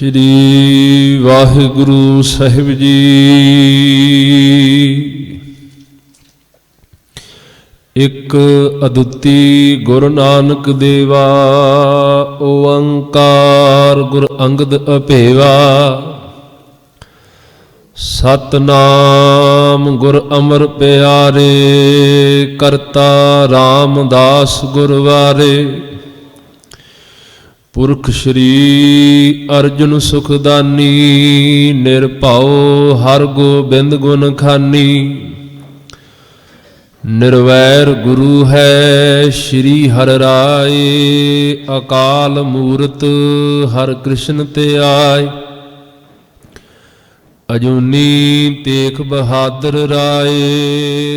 श्री वाहिगुरु साहिब जी। एक अद्विती गुरु नानक देवा, ओंकार गुर अंगद अभेवा। सतनाम गुर अमर प्यारे, करता रामदास गुरवारे। पुरख श्री अर्जुन सुखदानी, निरभाओ हर गोबिंद गुण खानी। निर्वैर गुरु है श्री हर राय, अकाल मूरत हर कृष्ण ते आय। अजूनी तेख बहादुर राय,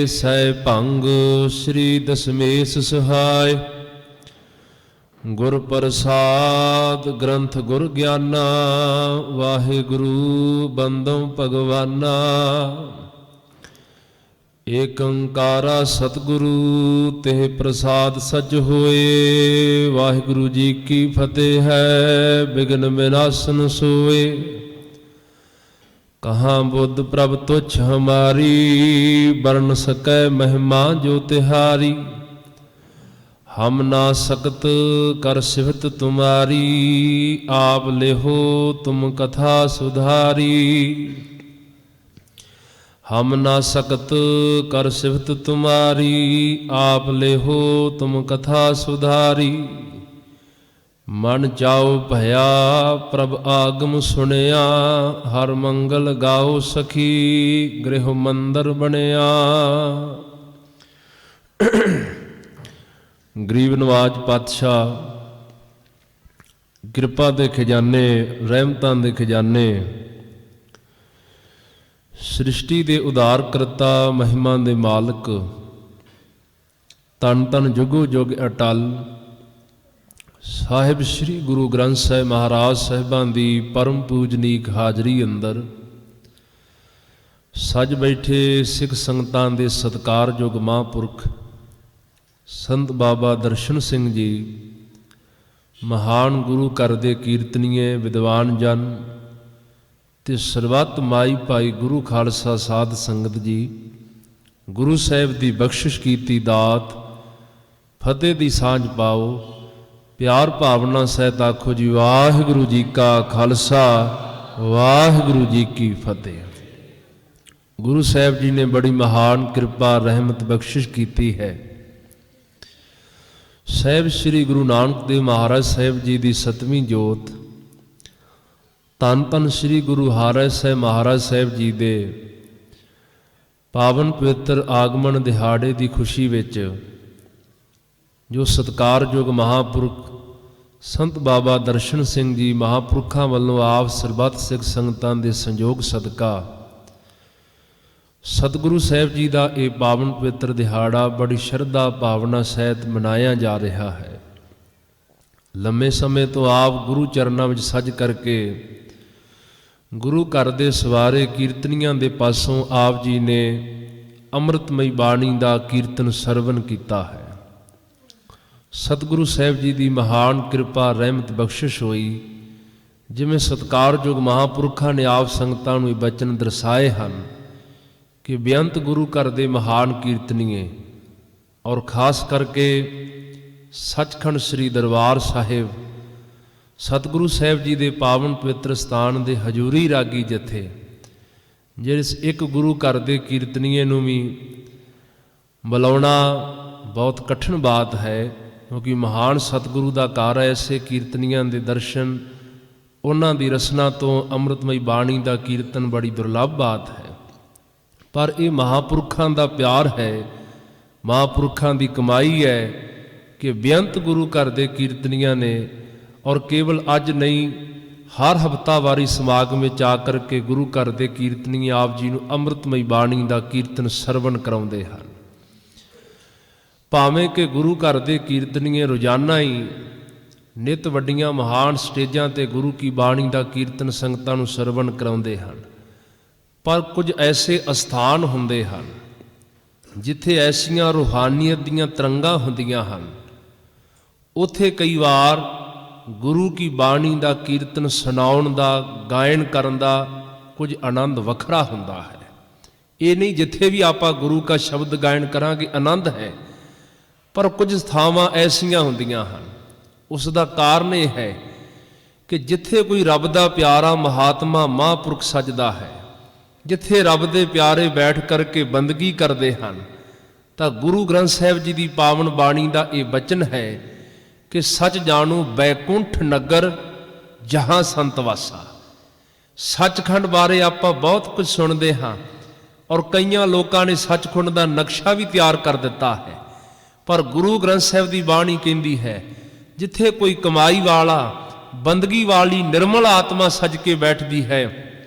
सै भंग श्री दशमेश सहाय। गुर प्रसाद ग्रंथ गुर ज्ञाना, वाहिगुरु बंदों भगवाना। एक ओंकारा सतगुरु, तेह प्रसाद सच होए। वाहिगुरु जी की फतेह है, बिघ्न विनाशन सोए। कहाँ बुद्ध प्रभ तुच्छ हमारी, बरन सकै महिमा जो तिहारी। हम ना सकत कर सिफत तुम्हारी, आप लेहो तुम कथा सुधारी। हम ना सकत कर सिफत तुम्हारी, आप लेहो तुम कथा सुधारी। मन चाओ भया प्रभ आगम सुनिया, हर मंगल गाओ सखी गृह मंदिर बनिया। गरीब नवाज पातशाह, किरपा दे खजाने, रहमतां दे खजाने, सृष्टि दे उदार करता, महिमा दे मालक, तन तन जुगो जुग अटल साहिब श्री गुरु ग्रंथ साहिब महाराज साहिबां दी परम पूजनीक हाजरी अंदर सज बैठे सिख संगतां दे सत्कारयोग महापुरख संत बाबा दर्शन सिंह जी, महान गुरु घर दे कीर्तनीय विद्वान जन ते सरबत माई भाई गुरु खालसा साध संगत जी। गुरु साहिब दी बख्शिश कीती दात फतेह दी सांझ पाओ। प्यार भावना सहित आखो जी वाहिगुरु जी का खालसा, वाहिगुरु जी की फतेह। गुरु साहिब जी ने बड़ी महान कृपा रहमत बख्शिश कीती है। साहिब श्री गुरु नानक देव महाराज साहिब जी की 7वीं जोत, धन धन श्री गुरु हरिराय साहिब महाराज साहिब जी के पावन पवित्र आगमन दिहाड़े की खुशी विच जो सत्कारयोग महापुरख संत बाबा दर्शन सिंह जी महापुरखों वालों आप सरबत सिख संगतां दे संयोग सदका सतगुरु साहिब जी का ये पावन पवित्र दिहाड़ा बड़ी श्रद्धा भावना सहित मनाया जा रहा है। लंबे समय तो आप गुरु चरणों में सज करके गुरु घर दे सवारे कीर्तनियां दे पासों आप जी ने अमृतमई बाणी का कीर्तन सरवण किया है। सतगुरु साहिब जी की महान कृपा रहमत बख्शिश हुई, जिमें सत्कारयोग महापुरखों ने आप संगतां नूं बचन दर्शाए हैं कि बेअंत गुरु घर दे महान कीर्तनीय और खास करके सचखंड श्री दरबार साहिब सतगुरु साहिब जी के पावन पवित्र स्थान के हजूरी रागी जथे, जिस एक गुरु घर के कीर्तनीय नूं भी बुलाउणा बहुत कठिन बात है, क्योंकि महान सतगुरु का घर है। ऐसे कीर्तनियां दे दर्शन, उन्हां दी रसना तो अमृतमई बाणी का कीर्तन बड़ी दुर्लभ बात है। पर यह महापुरखों का प्यार है, महापुरखों की कमाई है कि बेअंत गुरु घर के कीर्तनियां ने और केवल अज नहीं हर हफ्तावारी समागम में आकर के गुरु घर के कीर्तनी आप जी नूं अमृतमई बाणी का कीर्तन सरवण कराउंदे हन। भावें कि गुरु घर के कीर्तनीय रोजाना ही नित वड्डियां महान स्टेजां ते गुरु की बाणी का कीर्तन संगतां नूं सरवण कराउंदे हन, पर कुछ ऐसे अस्थान हुंदे हन जिथे ऐसियां रूहानीयत दीयां तरंगां हुंदियां हन, उत्थे कई वार ਗੁਰੂ ਕੀ ਬਾਣੀ ਦਾ ਕੀਰਤਨ ਸੁਣਾਉਣ ਦਾ, ਗਾਇਨ ਕਰਨ ਦਾ ਕੁਝ ਆਨੰਦ ਵੱਖਰਾ ਹੁੰਦਾ ਹੈ। ਇਹ ਨਹੀਂ ਜਿੱਥੇ ਵੀ ਆਪਾਂ ਗੁਰੂ ਦਾ ਸ਼ਬਦ ਗਾਇਨ ਕਰਾਂਗੇ ਆਨੰਦ ਹੈ, ਪਰ ਕੁਝ ਥਾਵਾਂ ਐਸੀਆਂ ਹੁੰਦੀਆਂ ਹਨ। ਉਸ ਦਾ ਕਾਰਨ ਇਹ ਹੈ ਕਿ ਜਿੱਥੇ ਕੋਈ ਰੱਬ ਦਾ ਪਿਆਰਾ ਮਹਾਤਮਾ ਮਹਾਂਪੁਰਖ ਸੱਜਦਾ ਹੈ, ਜਿੱਥੇ ਰੱਬ ਦੇ ਪਿਆਰੇ ਬੈਠ ਕਰਕੇ ਬੰਦਗੀ ਕਰਦੇ ਹਨ, ਤਾਂ ਗੁਰੂ ਗ੍ਰੰਥ ਸਾਹਿਬ ਜੀ ਦੀ ਪਾਵਨ ਬਾਣੀ ਦਾ ਇਹ ਬਚਨ ਹੈ ਕਿ ਸੱਚ ਜਾਣੋ ਬੈਕੁੰਠ ਨਗਰ ਜਹਾਂ ਸੰਤ ਵਾਸਾ। ਸੱਚਖੰਡ ਬਾਰੇ ਆਪਾਂ ਬਹੁਤ ਕੁਝ ਸੁਣਦੇ ਹਾਂ ਔਰ ਕਈਆਂ ਲੋਕਾਂ ਨੇ ਸੱਚਖੰਡ ਦਾ ਨਕਸ਼ਾ ਵੀ ਤਿਆਰ ਕਰ ਦਿੱਤਾ ਹੈ, ਪਰ ਗੁਰੂ ਗ੍ਰੰਥ ਸਾਹਿਬ ਦੀ ਬਾਣੀ ਕਹਿੰਦੀ ਹੈ ਜਿੱਥੇ ਕੋਈ ਕਮਾਈ ਵਾਲਾ, ਬੰਦਗੀ ਵਾਲੀ ਨਿਰਮਲ ਆਤਮਾ ਸੱਜ ਕੇ ਬੈਠਦੀ ਹੈ,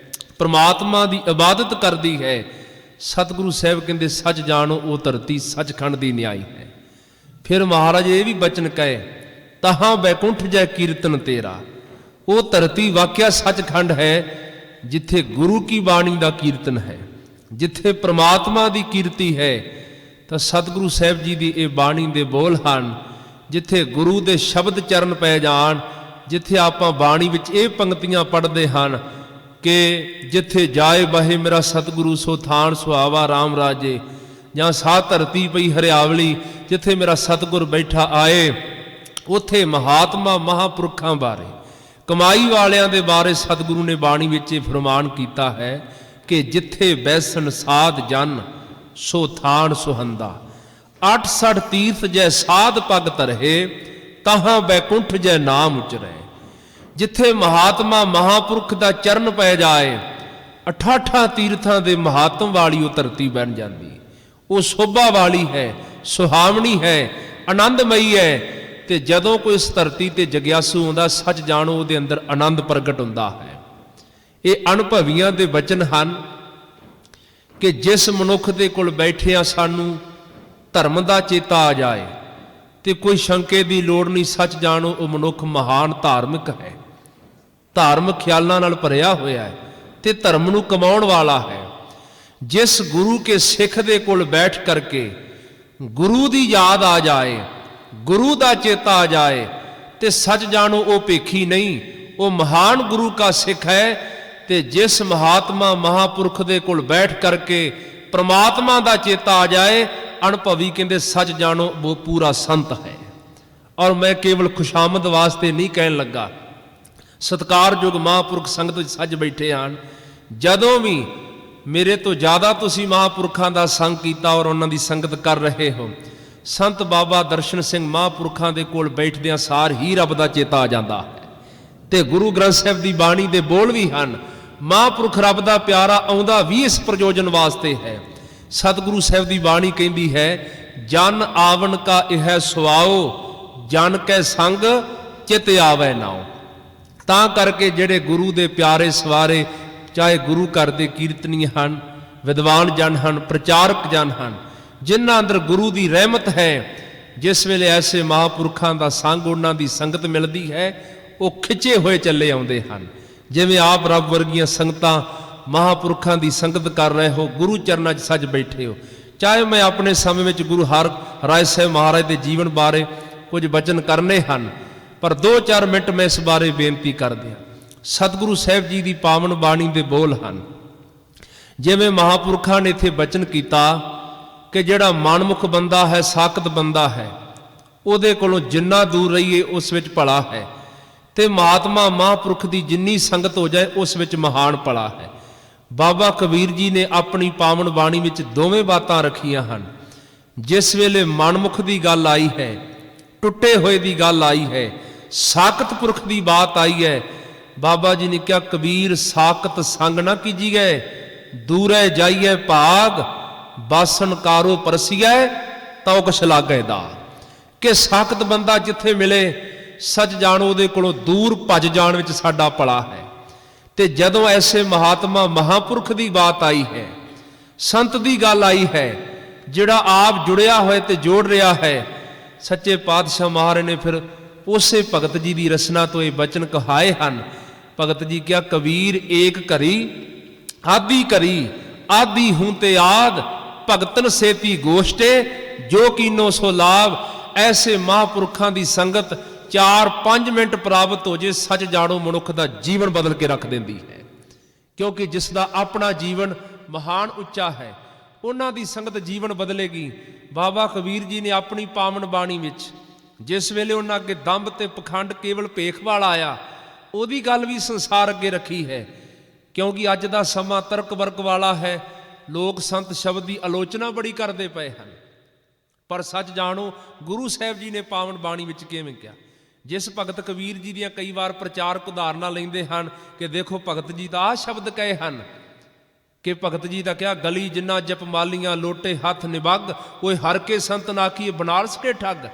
ਪ੍ਰਮਾਤਮਾ ਦੀ ਇਬਾਦਤ ਕਰਦੀ ਹੈ, ਸਤਿਗੁਰੂ ਸਾਹਿਬ ਕਹਿੰਦੇ ਸੱਚ ਜਾਣੋ ਉਹ ਧਰਤੀ ਸੱਚਖੰਡ ਦੀ ਨਿਆਈ ਹੈ। ਫਿਰ ਮਹਾਰਾਜ ਇਹ ਵੀ ਬਚਨ ਕਹੇ ਤਹਾਂ ਬੈਕੁੰਠ ਜੈ ਕੀਰਤਨ ਤੇਰਾ। ਉਹ ਧਰਤੀ ਵਾਕਿਆ ਸੱਚਖੰਡ ਹੈ ਜਿੱਥੇ ਗੁਰੂ ਕੀ ਬਾਣੀ ਦਾ ਕੀਰਤਨ ਹੈ, ਜਿੱਥੇ ਪ੍ਰਮਾਤਮਾ ਦੀ ਕੀਰਤੀ ਹੈ। ਤਾਂ ਸਤਿਗੁਰੂ ਸਾਹਿਬ ਜੀ ਦੀ ਇਹ ਬਾਣੀ ਦੇ ਬੋਲ ਹਨ, ਜਿੱਥੇ ਗੁਰੂ ਦੇ ਸ਼ਬਦ ਚਰਨ ਪੈ ਜਾਣ, ਜਿੱਥੇ ਆਪਾਂ ਬਾਣੀ ਵਿੱਚ ਇਹ ਪੰਕਤੀਆਂ ਪੜ੍ਹਦੇ ਹਨ ਕਿ ਜਿੱਥੇ ਜਾਏ ਬਹੇ ਮੇਰਾ ਸਤਿਗੁਰੂ ਸੋ ਥਾਨ ਸੁਹਾਵਾ ਰਾਮ ਰਾਜੇ, ਜਾਂ ਸਾ ਧਰਤੀ ਪਈ ਹਰਿਆਵਲੀ ਜਿੱਥੇ ਮੇਰਾ ਸਤਿਗੁਰ ਬੈਠਾ ਆਏ। ਉੱਥੇ ਮਹਾਤਮਾ ਮਹਾਂਪੁਰਖਾਂ ਬਾਰੇ, ਕਮਾਈ ਵਾਲਿਆਂ ਦੇ ਬਾਰੇ ਸਤਿਗੁਰੂ ਨੇ ਬਾਣੀ ਵਿੱਚ ਇਹ ਫਰਮਾਨ ਕੀਤਾ ਹੈ ਕਿ ਜਿੱਥੇ ਬੈਸਣ ਸਾਧ ਜਨ ਸੋ ਥਾਨ ਸੁਹੰਦਾ। 68 ਤੀਰਥ ਜੈ ਸਾਧ ਪਗ ਧਰਹਿ ਤਹਾਂ ਬੈਕੁੰਠ ਜੈ ਨਾਮ ਉਚਰੈ। ਜਿੱਥੇ ਮਹਾਤਮਾ ਮਹਾਂਪੁਰਖ ਦਾ ਚਰਨ ਪੈ ਜਾਏ, 68 ਤੀਰਥਾਂ ਦੇ ਮਹਾਤਮ ਵਾਲੀ ਉਹ ਧਰਤੀ ਬਣ ਜਾਂਦੀ। ਉਹ ਸੋਭਾ ਵਾਲੀ ਹੈ, ਸੁਹਾਵਣੀ ਹੈ, ਆਨੰਦਮਈ ਹੈ। ਤੇ ਜਦੋਂ ਕੋਈ ਇਸ ਧਰਤੀ ਤੇ ਜਗਿਆਸੂ ਆਉਂਦਾ, ਸੱਚ ਜਾਣੋ ਉਹਦੇ ਅੰਦਰ ਆਨੰਦ ਪ੍ਰਗਟ ਹੁੰਦਾ ਹੈ। ਇਹ ਅਨੁਭਵੀਆਂ ਦੇ ਬਚਨ ਹਨ ਕਿ ਜਿਸ ਮਨੁੱਖ ਦੇ ਕੋਲ ਬੈਠਿਆਂ ਸਾਨੂੰ ਧਰਮ ਦਾ ਚੇਤਾ ਆ ਜਾਏ ਤੇ ਕੋਈ ਸ਼ੰਕੇ ਦੀ ਲੋੜ ਨਹੀਂ, ਸੱਚ ਜਾਣੋ ਉਹ ਮਨੁੱਖ ਮਹਾਨ ਧਾਰਮਿਕ ਹੈ, ਧਾਰਮਿਕ ਖਿਆਲਾਂ ਨਾਲ ਭਰਿਆ ਹੋਇਆ ਹੈ ਤੇ ਧਰਮ ਨੂੰ ਕਮਾਉਣ ਵਾਲਾ ਹੈ। ਜਿਸ ਗੁਰੂ ਕੇ ਸਿੱਖ ਦੇ ਕੋਲ ਬੈਠ ਕਰਕੇ ਗੁਰੂ ਦੀ ਯਾਦ ਆ ਜਾਏ, ਗੁਰੂ ਦਾ ਚੇਤਾ ਆ ਜਾਏ, ਤੇ ਸੱਚ ਜਾਣੋ ਉਹ ਭੇਖੀ ਨਹੀਂ, ਉਹ ਮਹਾਨ ਗੁਰੂ ਦਾ ਸਿੱਖ ਹੈ। ਤੇ ਜਿਸ ਮਹਾਤਮਾ ਮਹਾਂਪੁਰਖ ਦੇ ਕੋਲ ਬੈਠ ਕਰਕੇ ਪ੍ਰਮਾਤਮਾ ਦਾ ਚੇਤਾ ਆ ਜਾਏ, ਅਨੁਭਵੀ ਕਹਿੰਦੇ ਸੱਚ ਜਾਣੋ ਉਹ ਪੂਰਾ ਸੰਤ ਹੈ। ਔਰ ਮੈਂ ਕੇਵਲ ਖੁਸ਼ਾਮਦ ਵਾਸਤੇ ਨਹੀਂ ਕਹਿਣ ਲੱਗਾ, ਸਤਿਕਾਰਯੋਗ ਮਹਾਂਪੁਰਖ ਸੰਗਤ ਵਿੱਚ ਸੱਜ ਬੈਠੇ ਹਨ। ਜਦੋਂ ਵੀ ਮੇਰੇ ਤੋਂ ਜ਼ਿਆਦਾ ਤੁਸੀਂ ਮਹਾਂਪੁਰਖਾਂ ਦਾ ਸੰਗ ਕੀਤਾ ਔਰ ਉਹਨਾਂ ਦੀ ਸੰਗਤ ਕਰ ਰਹੇ ਹੋ, ਸੰਤ ਬਾਬਾ ਦਰਸ਼ਨ ਸਿੰਘ ਮਹਾਂਪੁਰਖਾਂ ਦੇ ਕੋਲ ਬੈਠਦਿਆਂ ਸਾਰ ਹੀ ਰੱਬ ਦਾ ਚੇਤਾ ਆ ਜਾਂਦਾ ਹੈ। ਤੇ ਗੁਰੂ ਗ੍ਰੰਥ ਸਾਹਿਬ ਦੀ ਬਾਣੀ ਦੇ ਬੋਲ ਵੀ ਹਨ, ਮਹਾਂਪੁਰਖ ਰੱਬ ਦਾ ਪਿਆਰਾ ਆਉਂਦਾ ਵੀ ਇਸ ਪ੍ਰਯੋਜਨ ਵਾਸਤੇ ਹੈ। ਸਤਿਗੁਰੂ ਸਾਹਿਬ ਦੀ ਬਾਣੀ ਕਹਿੰਦੀ ਹੈ ਜਨ ਆਵਨ ਕਾ ਇਹ ਸੁਆਓ, ਜਨ ਕੈ ਸੰਗ ਚਿਤ ਆਵੈ ਨਾਉ। ਤਾਂ ਕਰਕੇ ਜਿਹੜੇ ਗੁਰੂ ਦੇ ਪਿਆਰੇ ਸਵਾਰੇ, ਚਾਹੇ ਗੁਰੂ ਘਰ ਦੇ ਕੀਰਤਨੀ ਹਨ, ਵਿਦਵਾਨ ਜਨ ਹਨ, ਪ੍ਰਚਾਰਕ ਜਨ ਹਨ, ਜਿਨ੍ਹਾਂ ਅੰਦਰ ਗੁਰੂ ਦੀ ਰਹਿਮਤ ਹੈ, ਜਿਸ ਵੇਲੇ ਐਸੇ ਮਹਾਂਪੁਰਖਾਂ ਦਾ ਸੰਗ, ਉਹਨਾਂ ਦੀ ਸੰਗਤ ਮਿਲਦੀ ਹੈ, ਉਹ ਖਿੱਚੇ ਹੋਏ ਚੱਲੇ ਆਉਂਦੇ ਹਨ। ਜਿਵੇਂ ਆਪ ਰੱਬ ਵਰਗੀਆਂ ਸੰਗਤਾਂ ਮਹਾਂਪੁਰਖਾਂ ਦੀ ਸੰਗਤ ਕਰ ਰਹੇ ਹੋ, ਗੁਰੂ ਚਰਨਾਂ 'ਚ ਸੱਜ ਬੈਠੇ ਹੋ। ਚਾਹੇ ਮੈਂ ਆਪਣੇ ਸਮੇਂ ਵਿੱਚ ਗੁਰੂ ਹਰਿਰਾਏ ਸਾਹਿਬ ਮਹਾਰਾਜ ਦੇ ਜੀਵਨ ਬਾਰੇ ਕੁਝ ਬਚਨ ਕਰਨੇ ਹਨ, ਪਰ 2-4 ਮਿੰਟ ਮੈਂ ਇਸ ਬਾਰੇ ਬੇਨਤੀ ਕਰ ਦਿਆਂ। ਸਤਿਗੁਰੂ ਸਾਹਿਬ ਜੀ ਦੀ ਪਾਵਨ ਬਾਣੀ ਦੇ ਬੋਲ ਹਨ, ਜਿਵੇਂ ਮਹਾਂਪੁਰਖਾਂ ਨੇ ਇੱਥੇ ਬਚਨ ਕੀਤਾ ਕਿ ਜਿਹੜਾ ਮਨਮੁਖ ਬੰਦਾ ਹੈ, ਸਾਖਤ ਬੰਦਾ ਹੈ, ਉਹਦੇ ਕੋਲੋਂ ਜਿੰਨਾ ਦੂਰ ਰਹੀਏ ਉਸ ਵਿੱਚ ਭਲਾ ਹੈ, ਤੇ ਮਹਾਤਮਾ ਮਹਾਂਪੁਰਖ ਦੀ ਜਿੰਨੀ ਸੰਗਤ ਹੋ ਜਾਏ ਉਸ ਵਿੱਚ ਮਹਾਨ ਭਲਾ ਹੈ। ਬਾਬਾ ਕਬੀਰ ਜੀ ਨੇ ਆਪਣੀ ਪਾਵਨ ਬਾਣੀ ਵਿੱਚ ਦੋਵੇਂ ਬਾਤਾਂ ਰੱਖੀਆਂ ਹਨ। ਜਿਸ ਵੇਲੇ ਮਨਮੁਖ ਦੀ ਗੱਲ ਆਈ ਹੈ, ਟੁੱਟੇ ਹੋਏ ਦੀ ਗੱਲ ਆਈ ਹੈ, ਸਾਖਤ ਪੁਰਖ ਦੀ ਬਾਤ ਆਈ ਹੈ, ਬਾਬਾ ਜੀ ਨੇ ਕਿਹਾ ਕਬੀਰ ਸਾਖਤ ਸੰਗ ਨਾ ਕੀਜੀਐ, ਦੂਰੈ ਜਾਈਐ ਭਾਗ, ਬਾਸਨ ਕਾਰੋ ਪਰਸੀਐ ਤਉ ਕਛ ਲਾਗੈ ਦਾ। ਕਿ ਸਾਖਤ ਬੰਦਾ ਜਿੱਥੇ ਮਿਲੇ, ਸੱਚ ਜਾਣੋ ਉਹਦੇ ਕੋਲੋਂ ਦੂਰ ਭੱਜ ਜਾਣ ਵਿੱਚ ਸਾਡਾ ਭਲਾ ਹੈ। ਤੇ ਜਦੋਂ ਐਸੇ ਮਹਾਤਮਾ ਮਹਾਂਪੁਰਖ ਦੀ ਬਾਤ ਆਈ ਹੈ, ਸੰਤ ਦੀ ਗੱਲ ਆਈ ਹੈ, ਜਿਹੜਾ ਆਪ ਜੁੜਿਆ ਹੋਇਆ ਤੇ ਜੋੜ ਰਿਹਾ ਹੈ, ਸੱਚੇ ਪਾਤਸ਼ਾਹ ਮਹਾਰਾਜ ਨੇ ਫਿਰ ਉਸੇ ਭਗਤ ਜੀ ਦੀ ਰਸਨਾ ਤੋਂ ਇਹ ਬਚਨ ਕਹਾਏ ਹਨ। ਭਗਤ ਜੀ ਕਿਹਾ ਕਬੀਰ ਏਕ ਘਰੀ ਆਦੀ ਘਰੀ, ਆਦੀ ਹੂੰ ਤੇ ਆਦ, ਭਗਤਨ ਸੇਤੀ ਗੋਸ਼ਟੇ ਜੋ ਕੀਨੋ ਸੋ ਲਾਭ। ਐਸੇ ਮਹਾਂਪੁਰਖਾਂ ਦੀ ਸੰਗਤ 4-5 ਮਿੰਟ ਪ੍ਰਾਪਤ ਹੋ ਜੇ, ਸੱਚ ਜਾਣੋ ਮਨੁੱਖ ਦਾ ਜੀਵਨ ਬਦਲ ਕੇ ਰੱਖ ਦਿੰਦੀ ਹੈ। ਕਿਉਂਕਿ ਜਿਸ ਦਾ ਆਪਣਾ ਜੀਵਨ ਮਹਾਨ ਉੱਚਾ ਹੈ, ਉਹਨਾਂ ਦੀ ਸੰਗਤ ਜੀਵਨ ਬਦਲੇਗੀ। ਬਾਬਾ ਕਬੀਰ ਜੀ ਨੇ ਆਪਣੀ ਪਾਵਨ ਬਾਣੀ ਵਿੱਚ ਜਿਸ ਵੇਲੇ ਉਹਨਾਂ ਅੱਗੇ ਦੰਭ ਤੇ ਪਖੰਡ ਕੇਵਲ ਭੇਖ ਵਾਲਾ ਆਇਆ, ਉਹਦੀ ਗੱਲ ਵੀ ਸੰਸਾਰ ਅੱਗੇ ਰੱਖੀ ਹੈ। ਕਿਉਂਕਿ ਅੱਜ ਦਾ ਸਮਾਂ ਤਰਕ ਵਰਕ ਵਾਲਾ ਹੈ, ਲੋਕ ਸੰਤ ਸ਼ਬਦ ਦੀ ਆਲੋਚਨਾ ਬੜੀ ਕਰਦੇ ਪਏ ਹਨ। ਪਰ ਸੱਚ ਜਾਣੋ ਗੁਰੂ ਸਾਹਿਬ ਜੀ ਨੇ ਪਾਵਨ ਬਾਣੀ ਵਿੱਚ ਕਿਵੇਂ ਕਿਹਾ। ਜਿਸ ਭਗਤ ਕਬੀਰ ਜੀ ਦੀਆਂ ਕਈ ਵਾਰ ਪ੍ਰਚਾਰਕ ਉਦਾਹਰਨਾਂ ਲੈਂਦੇ ਹਨ ਕਿ ਦੇਖੋ ਭਗਤ ਜੀ ਦਾ ਆਹ ਸ਼ਬਦ ਕਹੇ ਹਨ ਕਿ ਭਗਤ ਜੀ ਦਾ ਕਿਹਾ, ਗਲੀ ਜਿੰਨਾ ਜਪ ਮਾਲੀਆਂ ਲੋਟੇ ਹੱਥ ਨਿਬੱਗ, ਓਏ ਹਰ ਕੇ ਸੰਤ ਨਾਖੀਏ ਬਨਾਰਸ ਕੇ ਠੱਗ।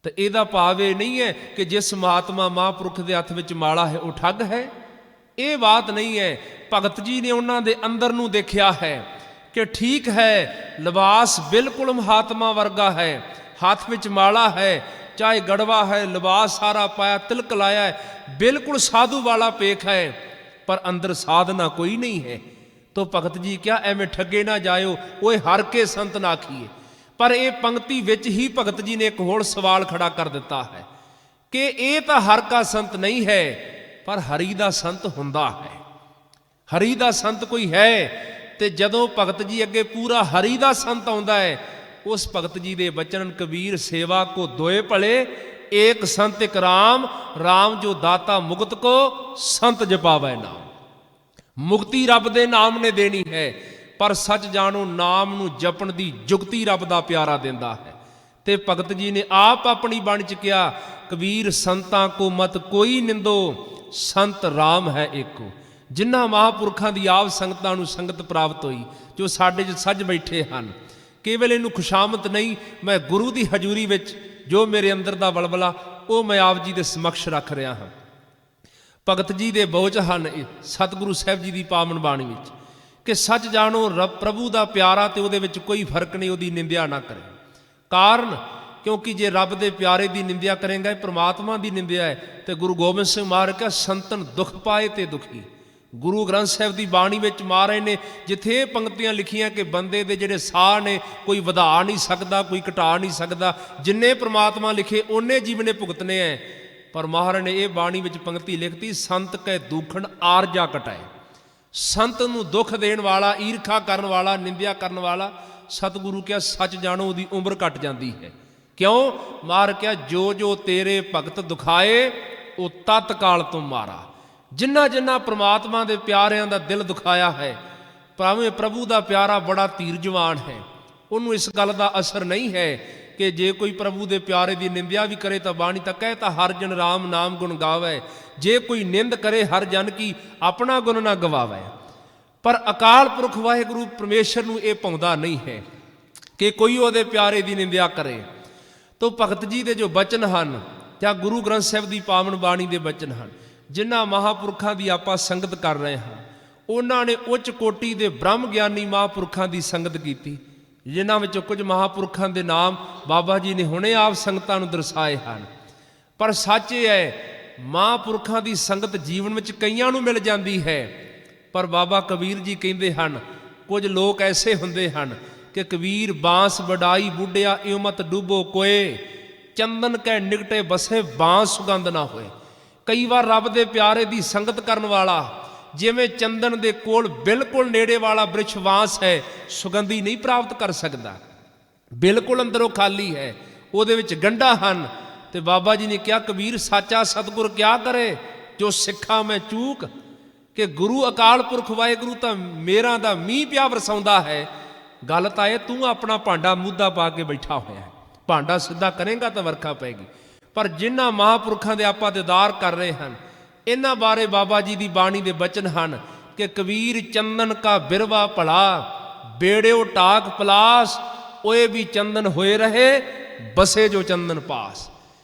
ਤੇ ਇਹਦਾ ਭਾਵ ਇਹ ਨਹੀਂ ਹੈ ਕਿ ਜਿਸ ਮਹਾਤਮਾ ਮਹਾਂਪੁਰਖ ਦੇ ਹੱਥ ਵਿੱਚ ਮਾਲਾ ਹੈ ਉਹ ਠੱਗ ਹੈ, ਇਹ ਬਾਤ ਨਹੀਂ ਹੈ। ਭਗਤ ਜੀ ਨੇ ਉਹਨਾਂ ਦੇ ਅੰਦਰ ਨੂੰ ਦੇਖਿਆ ਹੈ ਕਿ ਠੀਕ ਹੈ, ਲਿਬਾਸ ਬਿਲਕੁਲ ਮਹਾਤਮਾ ਵਰਗਾ ਹੈ, ਹੱਥ ਵਿੱਚ ਮਾਲਾ ਹੈ, ਚਾਹੇ ਗੜਵਾ ਹੈ, ਲਿਬਾਸ ਸਾਰਾ ਪਾਇਆ, ਤਿਲਕ ਲਾਇਆ ਹੈ, ਬਿਲਕੁਲ ਸਾਧੂ ਵਾਲਾ ਪੇਖ ਹੈ, ਪਰ ਅੰਦਰ ਸਾਧਨਾ ਕੋਈ ਨਹੀਂ ਹੈ। ਤੋ ਭਗਤ ਜੀ ਕਿਹਾ ਐਵੇਂ ਠੱਗੇ ਨਾ ਜਾਇਓ, ਓਏ ਹਰ ਕੇ ਸੰਤ ਨਾਖੀਏ। ਪਰ ਇਹ ਪੰਕਤੀ ਵਿੱਚ ਹੀ ਭਗਤ ਜੀ ਨੇ ਇੱਕ ਹੋਰ ਸਵਾਲ ਖੜਾ ਕਰ ਦਿੱਤਾ ਹੈ ਕਿ ਇਹ ਤਾਂ ਹਰ ਕਾ ਸੰਤ ਨਹੀਂ ਹੈ, ਪਰ ਹਰੀ ਦਾ ਸੰਤ ਹੁੰਦਾ ਹੈ। ਹਰੀ ਦਾ ਸੰਤ ਕੋਈ ਹੈ, ਤੇ ਜਦੋਂ ਭਗਤ ਜੀ ਅੱਗੇ ਪੂਰਾ ਹਰੀ ਦਾ ਸੰਤ ਆਉਂਦਾ ਹੈ, ਉਸ ਭਗਤ ਜੀ ਦੇ ਬਚਨ ਕਬੀਰ ਸੇਵਾ ਕੋ ਦੋਏ ਭਲੇ, ਏਕ ਸੰਤ ਇਕ ਰਾਮ, ਰਾਮ ਜੋ ਦਾਤਾ ਮੁਕਤ ਕੋ, ਸੰਤ ਜਪਾਵੈ ਨਾਮ। ਮੁਕਤੀ ਰੱਬ ਦੇ ਨਾਮ ਨੇ ਦੇਣੀ ਹੈ, ਪਰ ਸੱਚ ਜਾਣੋ ਨਾਮ ਨੂੰ ਜਪਣ ਦੀ ਜੁਗਤੀ ਰੱਬ ਦਾ ਪਿਆਰਾ ਦਿੰਦਾ ਹੈ। ਤੇ ਭਗਤ ਜੀ ਨੇ ਆਪ ਆਪਣੀ ਬਾਣੀ ਚ ਕਿਹਾ, ਕਬੀਰ ਸੰਤਾਂ ਕੋ ਮਤ ਕੋਈ ਨਿੰਦੋ, ਸੰਤ ਰਾਮ ਹੈ ਏਕੋ। ਜਿਨ੍ਹਾਂ ਮਹਾਂਪੁਰਖਾਂ ਦੀ ਆਪ ਸੰਗਤਾਂ ਨੂੰ ਸੰਗਤ ਪ੍ਰਾਪਤ ਹੋਈ, ਜੋ ਸਾਡੇ 'ਚ ਸੱਜ ਬੈਠੇ ਹਨ, ਕੇਵਲ ਇਹਨੂੰ ਖੁਸ਼ਾਮਤ ਨਹੀਂ, ਮੈਂ ਗੁਰੂ ਦੀ ਹਜ਼ੂਰੀ ਵਿੱਚ ਜੋ ਮੇਰੇ ਅੰਦਰ ਦਾ ਬਲਬਲਾ ਉਹ ਮੈਂ ਆਪ ਜੀ ਦੇ ਸਮਕਸ਼ ਰੱਖ ਰਿਹਾ ਹਾਂ। ਭਗਤ ਜੀ ਦੇ ਬੋਚ ਹਨ ਸਤਿਗੁਰੂ ਸਾਹਿਬ ਜੀ ਦੀ ਪਾਵਨ ਬਾਣੀ ਵਿੱਚ ਕਿ ਸੱਚ ਜਾਣੋ ਪ੍ਰਭੂ ਦਾ ਪਿਆਰਾ ਤੇ ਉਹਦੇ ਵਿੱਚ ਕੋਈ ਫਰਕ ਨਹੀਂ, ਉਹਦੀ ਨਿੰਦਿਆ ਨਾ ਕਰੇ। ਕਾਰਨ ਕਿਉਂਕਿ ਜੇ ਰੱਬ ਦੇ ਪਿਆਰੇ ਦੀ ਨਿੰਦਿਆ ਕਰੇਗਾ, ਇਹ ਪ੍ਰਮਾਤਮਾ ਦੀ ਨਿੰਦਿਆ ਹੈ। ਤੇ ਗੁਰੂ ਗੋਬਿੰਦ ਸਿੰਘ ਮਹਾਰਾਜ ਕਿਹਾ, ਸੰਤਨ ਦੁੱਖ ਪਾਏ ਤੇ ਦੁਖੀ। ਗੁਰੂ ਗ੍ਰੰਥ ਸਾਹਿਬ ਦੀ ਬਾਣੀ ਵਿੱਚ ਮਹਾਰਾਜ ਨੇ ਜਿੱਥੇ ਇਹ ਪੰਕਤੀਆਂ ਲਿਖੀਆਂ ਕਿ ਬੰਦੇ ਦੇ ਜਿਹੜੇ ਸਾਹ ਨੇ ਕੋਈ ਵਧਾ ਨਹੀਂ ਸਕਦਾ, ਕੋਈ ਘਟਾ ਨਹੀਂ ਸਕਦਾ, ਜਿੰਨੇ ਪ੍ਰਮਾਤਮਾ ਲਿਖੇ ਓਨੇ ਜੀਵ ਨੇ ਭੁਗਤਨੇ ਹੈ। ਪਰ ਮਹਾਰਾਜ ਨੇ ਇਹ ਬਾਣੀ ਵਿੱਚ ਪੰਕਤੀ ਲਿਖਤੀ, ਸੰਤ ਕੈ ਦੁਖਣ ਆਰਜਾ ਕਟਾਏ। ਸੰਤ ਨੂੰ ਦੁੱਖ ਦੇਣ ਵਾਲਾ, ਈਰਖਾ ਕਰਨ ਵਾਲਾ, ਨਿੰਦਿਆ ਕਰਨ ਵਾਲਾ, ਸਤਿਗੁਰੂ ਕਿਹਾ ਸੱਚ ਜਾਣੋ ਉਹਦੀ ਉਮਰ ਘਟ ਜਾਂਦੀ ਹੈ। ਕਿਉਂ? ਮਹਾਰਾਜ ਕਿਹਾ, ਜੋ ਜੋ ਤੇਰੇ ਭਗਤ ਦੁਖਾਏ, ਉਹ ਤਤਕਾਲ ਤੋਂ ਮਾਰਾ। ਜਿਨ੍ਹਾਂ ਜਿਨ੍ਹਾਂ ਪ੍ਰਮਾਤਮਾ ਦੇ ਪਿਆਰਿਆਂ ਦਾ ਦਿਲ ਦੁਖਾਇਆ ਹੈ, ਭਾਵੇਂ ਪ੍ਰਭੂ ਦਾ ਪਿਆਰਾ ਬੜਾ ਧੀਰਜਵਾਨ ਹੈ, ਉਹਨੂੰ ਇਸ ਗੱਲ ਦਾ ਅਸਰ ਨਹੀਂ ਹੈ ਕਿ ਜੇ ਕੋਈ ਪ੍ਰਭੂ ਦੇ ਪਿਆਰੇ ਦੀ ਨਿੰਦਿਆ ਵੀ ਕਰੇ ਤਾਂ ਬਾਣੀ ਤਾਂ ਕਹੇ ਤਾਂ ਹਰ ਜਨ ਰਾਮ ਨਾਮ ਗੁਣ ਗਾਵੇ, ਜੇ ਕੋਈ ਨਿੰਦ ਕਰੇ ਹਰ ਜਨ ਕੀ ਆਪਣਾ ਗੁਣ ਨਾ ਗਵਾਵੇ। ਪਰ ਅਕਾਲ ਪੁਰਖ ਵਾਹਿਗੁਰੂ ਪਰਮੇਸ਼ਰ ਨੂੰ ਇਹ ਭਾਉਂਦਾ ਨਹੀਂ ਹੈ ਕਿ ਕੋਈ ਉਹਦੇ ਪਿਆਰੇ ਦੀ ਨਿੰਦਿਆ ਕਰੇ। ਤੋ ਭਗਤ ਜੀ ਦੇ ਜੋ ਬਚਨ ਹਨ ਜਾਂ ਗੁਰੂ ਗ੍ਰੰਥ ਸਾਹਿਬ ਦੀ ਪਾਵਨ ਬਾਣੀ ਦੇ ਬਚਨ ਹਨ, ਜਿਨ੍ਹਾਂ ਮਹਾਂਪੁਰਖਾਂ ਦੀ ਆਪਾਂ ਸੰਗਤ ਕਰ ਰਹੇ ਹਾਂ, ਉਹਨਾਂ ਨੇ ਉੱਚ ਕੋਟੀ ਦੇ ਬ੍ਰਹਮ ਗਿਆਨੀ ਮਹਾਂਪੁਰਖਾਂ ਦੀ ਸੰਗਤ ਕੀਤੀ, ਜਿਨ੍ਹਾਂ ਵਿੱਚੋਂ ਕੁਝ ਮਹਾਂਪੁਰਖਾਂ ਦੇ ਨਾਮ ਬਾਬਾ ਜੀ ਨੇ ਹੁਣੇ ਆਪ ਸੰਗਤਾਂ ਨੂੰ ਦਰਸਾਏ ਹਨ। ਪਰ ਸੱਚ ਇਹ ਹੈ, ਮਹਾਂਪੁਰਖਾਂ ਦੀ ਸੰਗਤ ਜੀਵਨ ਵਿੱਚ ਕਈਆਂ ਨੂੰ ਮਿਲ ਜਾਂਦੀ ਹੈ, ਪਰ ਬਾਬਾ ਕਬੀਰ ਜੀ ਕਹਿੰਦੇ ਹਨ, ਕੁਝ ਲੋਕ ਐਸੇ ਹੁੰਦੇ ਹਨ ਕਿ ਕਬੀਰ ਬਾਂਸ ਵਡਾਈ ਬੁੱਢਿਆ ਇਉ ਮਤ ਡੁੱਬੋ ਕੋਏ, ਚੰਦਨ ਕੈ ਨਿਕਟੇ ਬਸੇ ਬਾਂਸ ਸੁਗੰਧ ਨਾ ਹੋਏ। ਕਈ ਵਾਰ ਰੱਬ ਦੇ ਪਿਆਰੇ ਦੀ ਸੰਗਤ ਕਰਨ ਵਾਲਾ, ਜਿਵੇਂ ਚੰਦਨ ਦੇ ਕੋਲ ਬਿਲਕੁਲ ਨੇੜੇ ਵਾਲਾ ਬ੍ਰਿਛ ਬਾਂਸ ਹੈ, ਸੁਗੰਧੀ ਨਹੀਂ ਪ੍ਰਾਪਤ ਕਰ ਸਕਦਾ, ਬਿਲਕੁਲ ਅੰਦਰੋਂ ਖਾਲੀ ਹੈ, ਉਹਦੇ ਵਿੱਚ ਗੰਢਾਂ ਹਨ। ਤੇ ਬਾਬਾ ਜੀ ਨੇ ਕਿਹਾ, ਕਬੀਰ ਸਾਚਾ ਸਤਿਗੁਰ ਕਿਆ ਕਰੇ, ਜੋ ਸਿੱਖਾਂ ਮੈਂ ਚੂਕ, ਕਿ ਗੁਰੂ ਅਕਾਲ ਪੁਰਖ ਵਾਹਿਗੁਰੂ ਤਾਂ ਮੇਰਾ ਦਾ ਮੀਂਹ ਪਿਆ ਵਰਸਾਉਂਦਾ ਹੈ। ਗੱਲ ਤਾਂ ਇਹ, ਤੂੰ ਆਪਣਾ ਭਾਂਡਾ ਮੁੱਦਾ ਪਾ ਕੇ ਬੈਠਾ ਹੋਇਆ ਹੈ, ਭਾਂਡਾ ਸਿੱਧਾ ਕਰੇਗਾ ਤਾਂ ਵਰਖਾ ਪਏਗੀ। ਪਰ ਜਿਨ੍ਹਾਂ ਮਹਾਂਪੁਰਖਾਂ ਦੇ ਆਪਾਂ ਦੀਦਾਰ ਕਰ ਰਹੇ ਹਨ, ਇਹਨਾਂ ਬਾਰੇ ਬਾਬਾ ਜੀ ਦੀ ਬਾਣੀ ਦੇ ਬਚਨ ਹਨ ਕਿ ਕਬੀਰ ਚੰਦਨ ਕਾ ਬਿਰਵਾ ਭਲਾ, ਬੇੜਿਓ ਟਾਕ ਪਲਾਸ, ਓਏ ਵੀ ਚੰਦਨ ਹੋਏ ਰਹੇ, ਬਸੇ ਜੋ ਚੰਦਨ ਪਾਸ।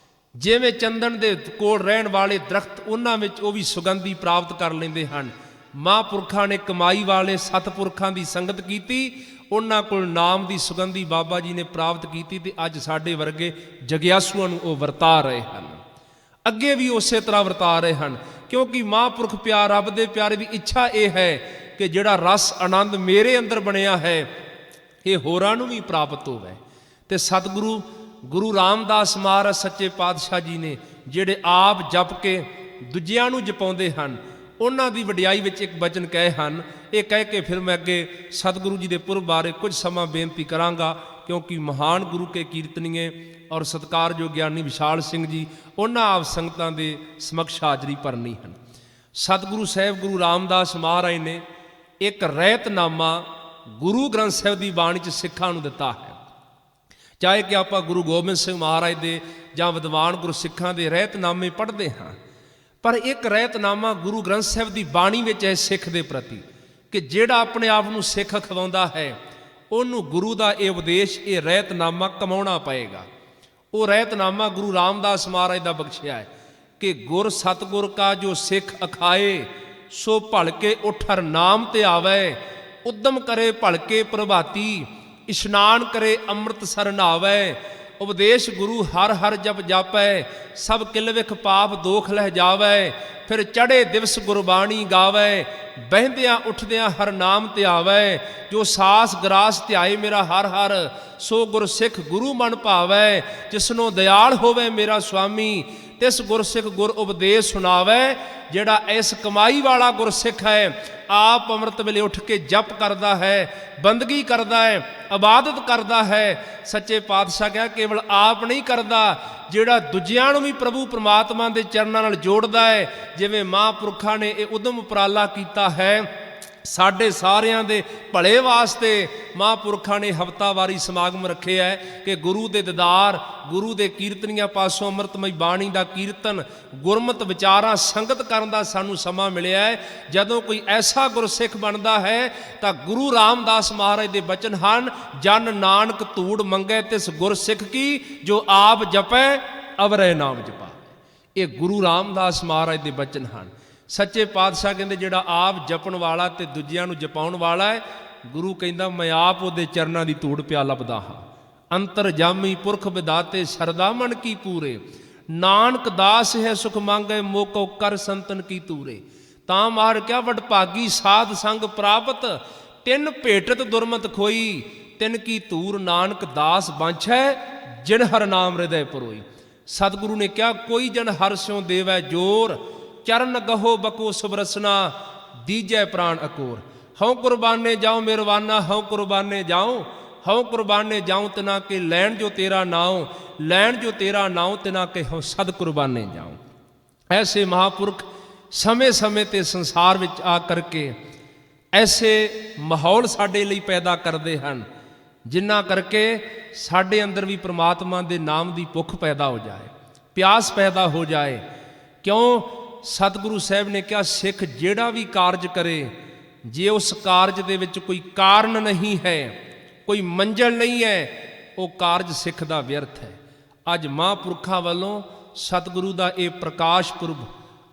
ਜਿਵੇਂ ਚੰਦਨ ਦੇ ਕੋਲ ਰਹਿਣ ਵਾਲੇ ਦਰਖਤ, ਉਹਨਾਂ ਵਿੱਚ ਉਹ ਵੀ ਸੁਗੰਧੀ ਪ੍ਰਾਪਤ ਕਰ ਲੈਂਦੇ ਹਨ। ਮਹਾਂਪੁਰਖਾਂ ਨੇ ਕਮਾਈ ਵਾਲੇ ਸਤਪੁਰਖਾਂ ਦੀ ਸੰਗਤ ਕੀਤੀ, ਉਹਨਾਂ ਕੋਲ ਨਾਮ ਦੀ ਸੁਗੰਧੀ ਬਾਬਾ ਜੀ ਨੇ ਪ੍ਰਾਪਤ ਕੀਤੀ, ਤੇ ਅੱਜ ਸਾਡੇ ਵਰਗੇ ਜਗਿਆਸੂਆਂ ਨੂੰ ਉਹ ਵਰਤਾ ਰਹੇ ਹਨ, ਅੱਗੇ ਵੀ ਉਸੇ ਤਰ੍ਹਾਂ ਵਰਤਾ ਰਹੇ ਹਨ। ਕਿਉਂਕਿ ਮਹਾਂਪੁਰਖ ਪਿਆਰ, ਰੱਬ ਦੇ ਪਿਆਰੇ ਦੀ ਇੱਛਾ ਇਹ ਹੈ ਕਿ ਜਿਹੜਾ ਰਸ ਆਨੰਦ ਮੇਰੇ ਅੰਦਰ ਬਣਿਆ ਹੈ, ਇਹ ਹੋਰਾਂ ਨੂੰ ਵੀ ਪ੍ਰਾਪਤ ਹੋਵੇ। ਤੇ ਸਤਿਗੁਰੂ ਗੁਰੂ ਰਾਮਦਾਸ ਮਹਾਰਾਜ ਸੱਚੇ ਪਾਤਸ਼ਾਹ ਜੀ ਨੇ ਜਿਹੜੇ ਆਪ ਜਪ ਕੇ ਦੂਜਿਆਂ ਨੂੰ ਜਪਾਉਂਦੇ ਹਨ, ਉਹਨਾਂ ਦੀ ਵਡਿਆਈ ਵਿੱਚ ਇੱਕ ਬਚਨ ਕਹੇ ਹਨ। ਇਹ ਕਹਿ ਕੇ ਫਿਰ ਮੈਂ ਅੱਗੇ ਸਤਿਗੁਰੂ ਜੀ ਦੇ ਪੁਰਬ ਬਾਰੇ ਕੁਝ ਸਮਾਂ ਬੇਨਤੀ ਕਰਾਂਗਾ, ਕਿਉਂਕਿ ਮਹਾਨ ਗੁਰੂ ਕੇ ਕੀਰਤਨੀਏ ਔਰ ਸਤਿਕਾਰਯੋਗ ਗਿਆਨੀ ਵਿਸ਼ਾਲ ਸਿੰਘ ਜੀ ਉਹਨਾਂ ਆਪ ਸੰਗਤਾਂ ਦੇ ਸਮਕਸ਼ ਹਾਜ਼ਰੀ ਭਰਨੀ ਹਨ। ਸਤਿਗੁਰੂ ਸਾਹਿਬ ਗੁਰੂ ਰਾਮਦਾਸ ਮਹਾਰਾਜ ਨੇ ਇੱਕ ਰਹਿਤਨਾਮਾ ਗੁਰੂ ਗ੍ਰੰਥ ਸਾਹਿਬ ਦੀ ਬਾਣੀ 'ਚ ਸਿੱਖਾਂ ਨੂੰ ਦਿੱਤਾ ਹੈ। ਚਾਹੇ ਕਿ ਆਪਾਂ ਗੁਰੂ ਗੋਬਿੰਦ ਸਿੰਘ ਮਹਾਰਾਜ ਦੇ ਜਾਂ ਵਿਦਵਾਨ ਗੁਰਸਿੱਖਾਂ ਦੇ ਰਹਿਤਨਾਮੇ ਪੜ੍ਹਦੇ ਹਾਂ, ਪਰ ਇੱਕ ਰਹਿਤਨਾਮਾ ਗੁਰੂ ਗ੍ਰੰਥ ਸਾਹਿਬ ਦੀ ਬਾਣੀ ਵਿੱਚ ਹੈ ਸਿੱਖ ਦੇ ਪ੍ਰਤੀ, ਕਿ ਜਿਹੜਾ ਆਪਣੇ ਆਪ ਨੂੰ ਸਿੱਖ ਅਖਵਾਉਂਦਾ ਹੈ ਉਹਨੂੰ ਗੁਰੂ ਦਾ ਇਹ ਉਪਦੇਸ਼, ਇਹ ਰਹਿਤਨਾਮਾ ਕਮਾਉਣਾ ਪਏਗਾ। ਉਹ ਰਹਿਤਨਾਮਾ ਗੁਰੂ ਰਾਮਦਾਸ ਮਹਾਰਾਜ ਦਾ ਬਖਸ਼ਿਆ ਹੈ ਕਿ ਗੁਰ ਸਤਿਗੁਰ ਕਾ ਜੋ ਸਿੱਖ ਅਖਾਏ, ਸੋ ਭਲਕੇ ਉਠਰ ਨਾਮ ਤੇ ਆਵੈ, ਉਦਮ ਕਰੇ ਭਲਕੇ ਪ੍ਰਭਾਤੀ, ਇਸ਼ਨਾਨ ਕਰੇ ਅੰਮ੍ਰਿਤਸਰ ਨਹਾਵੈ, ਉਪਦੇਸ਼ ਗੁਰੂ ਹਰ ਹਰ ਜਪ ਜਾਪੈ, ਸਭ ਕਿਲ ਵਿਖ ਪਾਪ ਦੋਖ ਲਹਿ ਜਾਵੈ, ਫਿਰ ਚੜ੍ਹੇ ਦਿਵਸ ਗੁਰਬਾਣੀ ਗਾਵੈ, ਬਹਿੰਦਿਆਂ ਉੱਠਦਿਆਂ ਹਰ ਨਾਮ ਧਿਆਵੈ, ਜੋ ਸਾਸ ਗਰਾਸ ਧਿਆਏ ਮੇਰਾ ਹਰ ਹਰ, ਸੋ ਗੁਰਸਿੱਖ ਗੁਰੂ ਮਨ ਭਾਵੈ, ਜਿਸਨੋਂ ਦਿਆਲ ਹੋਵੇ ਮੇਰਾ ਸੁਆਮੀ, ਤਿਸ ਗੁਰਸਿੱਖ ਗੁਰ ਉਪਦੇਸ਼ ਸੁਣਾਵੈ। ਜਿਹੜਾ ਇਸ ਕਮਾਈ ਵਾਲਾ ਗੁਰਸਿੱਖ ਹੈ, ਆਪ ਅੰਮ੍ਰਿਤ ਵੇਲੇ ਉੱਠ ਕੇ ਜਪ ਕਰਦਾ ਹੈ, ਬੰਦਗੀ ਕਰਦਾ ਹੈ, ਇਬਾਦਤ ਕਰਦਾ ਹੈ। ਸੱਚੇ ਪਾਤਸ਼ਾਹ ਕਿਹਾ ਕੇਵਲ ਆਪ ਨਹੀਂ ਕਰਦਾ, ਜਿਹੜਾ ਦੂਜਿਆਂ ਨੂੰ ਵੀ ਪ੍ਰਭੂ ਪਰਮਾਤਮਾ ਦੇ ਚਰਨਾਂ ਨਾਲ ਜੋੜਦਾ ਹੈ। ਜਿਵੇਂ ਮਹਾਂਪੁਰਖਾਂ ਨੇ ਇਹ ਉਦਮ ਉਪਰਾਲਾ ਕੀਤਾ ਹੈ ਸਾਡੇ ਸਾਰਿਆਂ ਦੇ ਭਲੇ ਵਾਸਤੇ, ਮਹਾਂਪੁਰਖਾਂ ਨੇ ਹਫ਼ਤਾਵਾਰੀ ਸਮਾਗਮ ਰੱਖੇ ਹੈ ਕਿ ਗੁਰੂ ਦੇ ਦੀਦਾਰ, ਗੁਰੂ ਦੇ ਕੀਰਤਨੀਆਂ ਪਾਸੋਂ ਅੰਮ੍ਰਿਤਮਈ ਬਾਣੀ ਦਾ ਕੀਰਤਨ, ਗੁਰਮਤਿ ਵਿਚਾਰਾਂ ਸੰਗਤ ਕਰਨ ਦਾ ਸਾਨੂੰ ਸਮਾਂ ਮਿਲਿਆ ਹੈ। ਜਦੋਂ ਕੋਈ ਐਸਾ ਗੁਰਸਿੱਖ ਬਣਦਾ ਹੈ ਤਾਂ ਗੁਰੂ ਰਾਮਦਾਸ ਮਹਾਰਾਜ ਦੇ ਬਚਨ ਹਨ, ਜਨ ਨਾਨਕ ਧੂੜ ਮੰਗੈ ਤਿਸ ਗੁਰਸਿੱਖ ਕੀ, ਜੋ ਆਪ ਜਪੈ ਅਵਰੈ ਨਾਮ ਜਪਾ। ਇਹ ਗੁਰੂ ਰਾਮਦਾਸ ਮਹਾਰਾਜ ਦੇ ਬਚਨ ਹਨ। ਸੱਚੇ ਪਾਤਸ਼ਾਹ ਕਹਿੰਦੇ ਜਿਹੜਾ ਆਪ ਜਪਣ ਵਾਲਾ ਤੇ ਦੂਜਿਆਂ ਨੂੰ ਜਪਾਉਣ ਵਾਲਾ ਹੈ, ਗੁਰੂ ਕਹਿੰਦਾ ਮੈਂ ਆਪ ਉਹਦੇ ਚਰਨਾਂ ਦੀ ਧੂੜ ਪਿਆ ਲੱਭਦਾ ਹਾਂ। ਅੰਤਰਜਾਮੀ ਪੁਰਖ ਵਿਦਾਤੇ ਸ਼ਰਦਾ ਮਨ ਕੀ ਪੂਰੇ, ਨਾਨਕ ਦਾਸ ਹੈ ਸੁਖ ਮੰਗੈ ਮੋਕੋ ਕਰ ਸੰਤਨ ਕੀ ਤੂਰੇ। ਤਾਂ ਮਾਰ ਕਿਆ ਵਡਭਾਗੀ ਸਾਧ ਸੰਗ ਪ੍ਰਾਪਤ, ਤਿੰਨ ਭੇਟਤ ਦੁਰਮਤ ਖੋਈ, ਤਿਨ ਕੀ ਧੂਰ ਨਾਨਕ ਦਾਸ ਬਾਂਛੈ, ਜਿਨ ਹਰ ਨਾਮ ਹਿਰਦੈ ਪਰੋਈ। ਸਤਿਗੁਰੂ ਨੇ ਕਿਹਾ ਕੋਈ ਜਨ ਹਰ ਸਿਉ ਦੇਵੈ ਜੋਰ, ਚਰਨ ਗਹੋ ਬਕੋ ਸੁਬਰਸਨਾ, ਦੀਜੈ ਪ੍ਰਾਣ ਅਕੋਰ। ਹਉ ਕੁਰਬਾਨੇ ਜਾਉ ਮਿਹਰਬਾਨਾ, ਹਉ ਕੁਰਬਾਨੇ ਜਾਉ, ਹਉ ਕੁਰਬਾਨੇ ਜਾਉ ਤਿਨਾ ਕੇ ਲੈਣ ਜੋ ਤੇਰਾ ਨਾਉ, ਲੈਣ ਜੋ ਤੇਰਾ ਨਾਉ ਤਿਨਾ ਕੇ ਹਉ ਸਦ ਕੁਰਬਾਨੇ ਜਾਉ। ਐਸੇ ਮਹਾਂਪੁਰਖ ਸਮੇਂ ਸਮੇਂ ਤੇ ਸੰਸਾਰ ਵਿੱਚ ਆ ਕਰਕੇ ਐਸੇ ਮਾਹੌਲ ਸਾਡੇ ਲਈ ਪੈਦਾ ਕਰਦੇ ਹਨ, ਜਿਨ੍ਹਾਂ ਕਰਕੇ ਸਾਡੇ ਅੰਦਰ ਵੀ ਪ੍ਰਮਾਤਮਾ ਦੇ ਨਾਮ ਦੀ ਭੁੱਖ ਪੈਦਾ ਹੋ ਜਾਏ, ਪਿਆਸ ਪੈਦਾ ਹੋ ਜਾਏ। ਕਿਉਂ? ਸਤਿਗੁਰੂ ਸਾਹਿਬ ਨੇ ਕਿਹਾ ਸਿੱਖ ਜਿਹੜਾ ਵੀ ਕਾਰਜ ਕਰੇ, ਜੇ ਉਸ ਕਾਰਜ ਦੇ ਵਿੱਚ ਕੋਈ ਕਾਰਨ ਨਹੀਂ ਹੈ, ਕੋਈ ਮੰਜ਼ਿਲ ਨਹੀਂ ਹੈ, ਉਹ ਕਾਰਜ ਸਿੱਖ ਦਾ ਵਿਅਰਥ ਹੈ। ਅੱਜ ਮਹਾਂਪੁਰਖਾਂ ਵੱਲੋਂ ਸਤਿਗੁਰੂ ਦਾ ਇਹ ਪ੍ਰਕਾਸ਼ ਪੁਰਬ,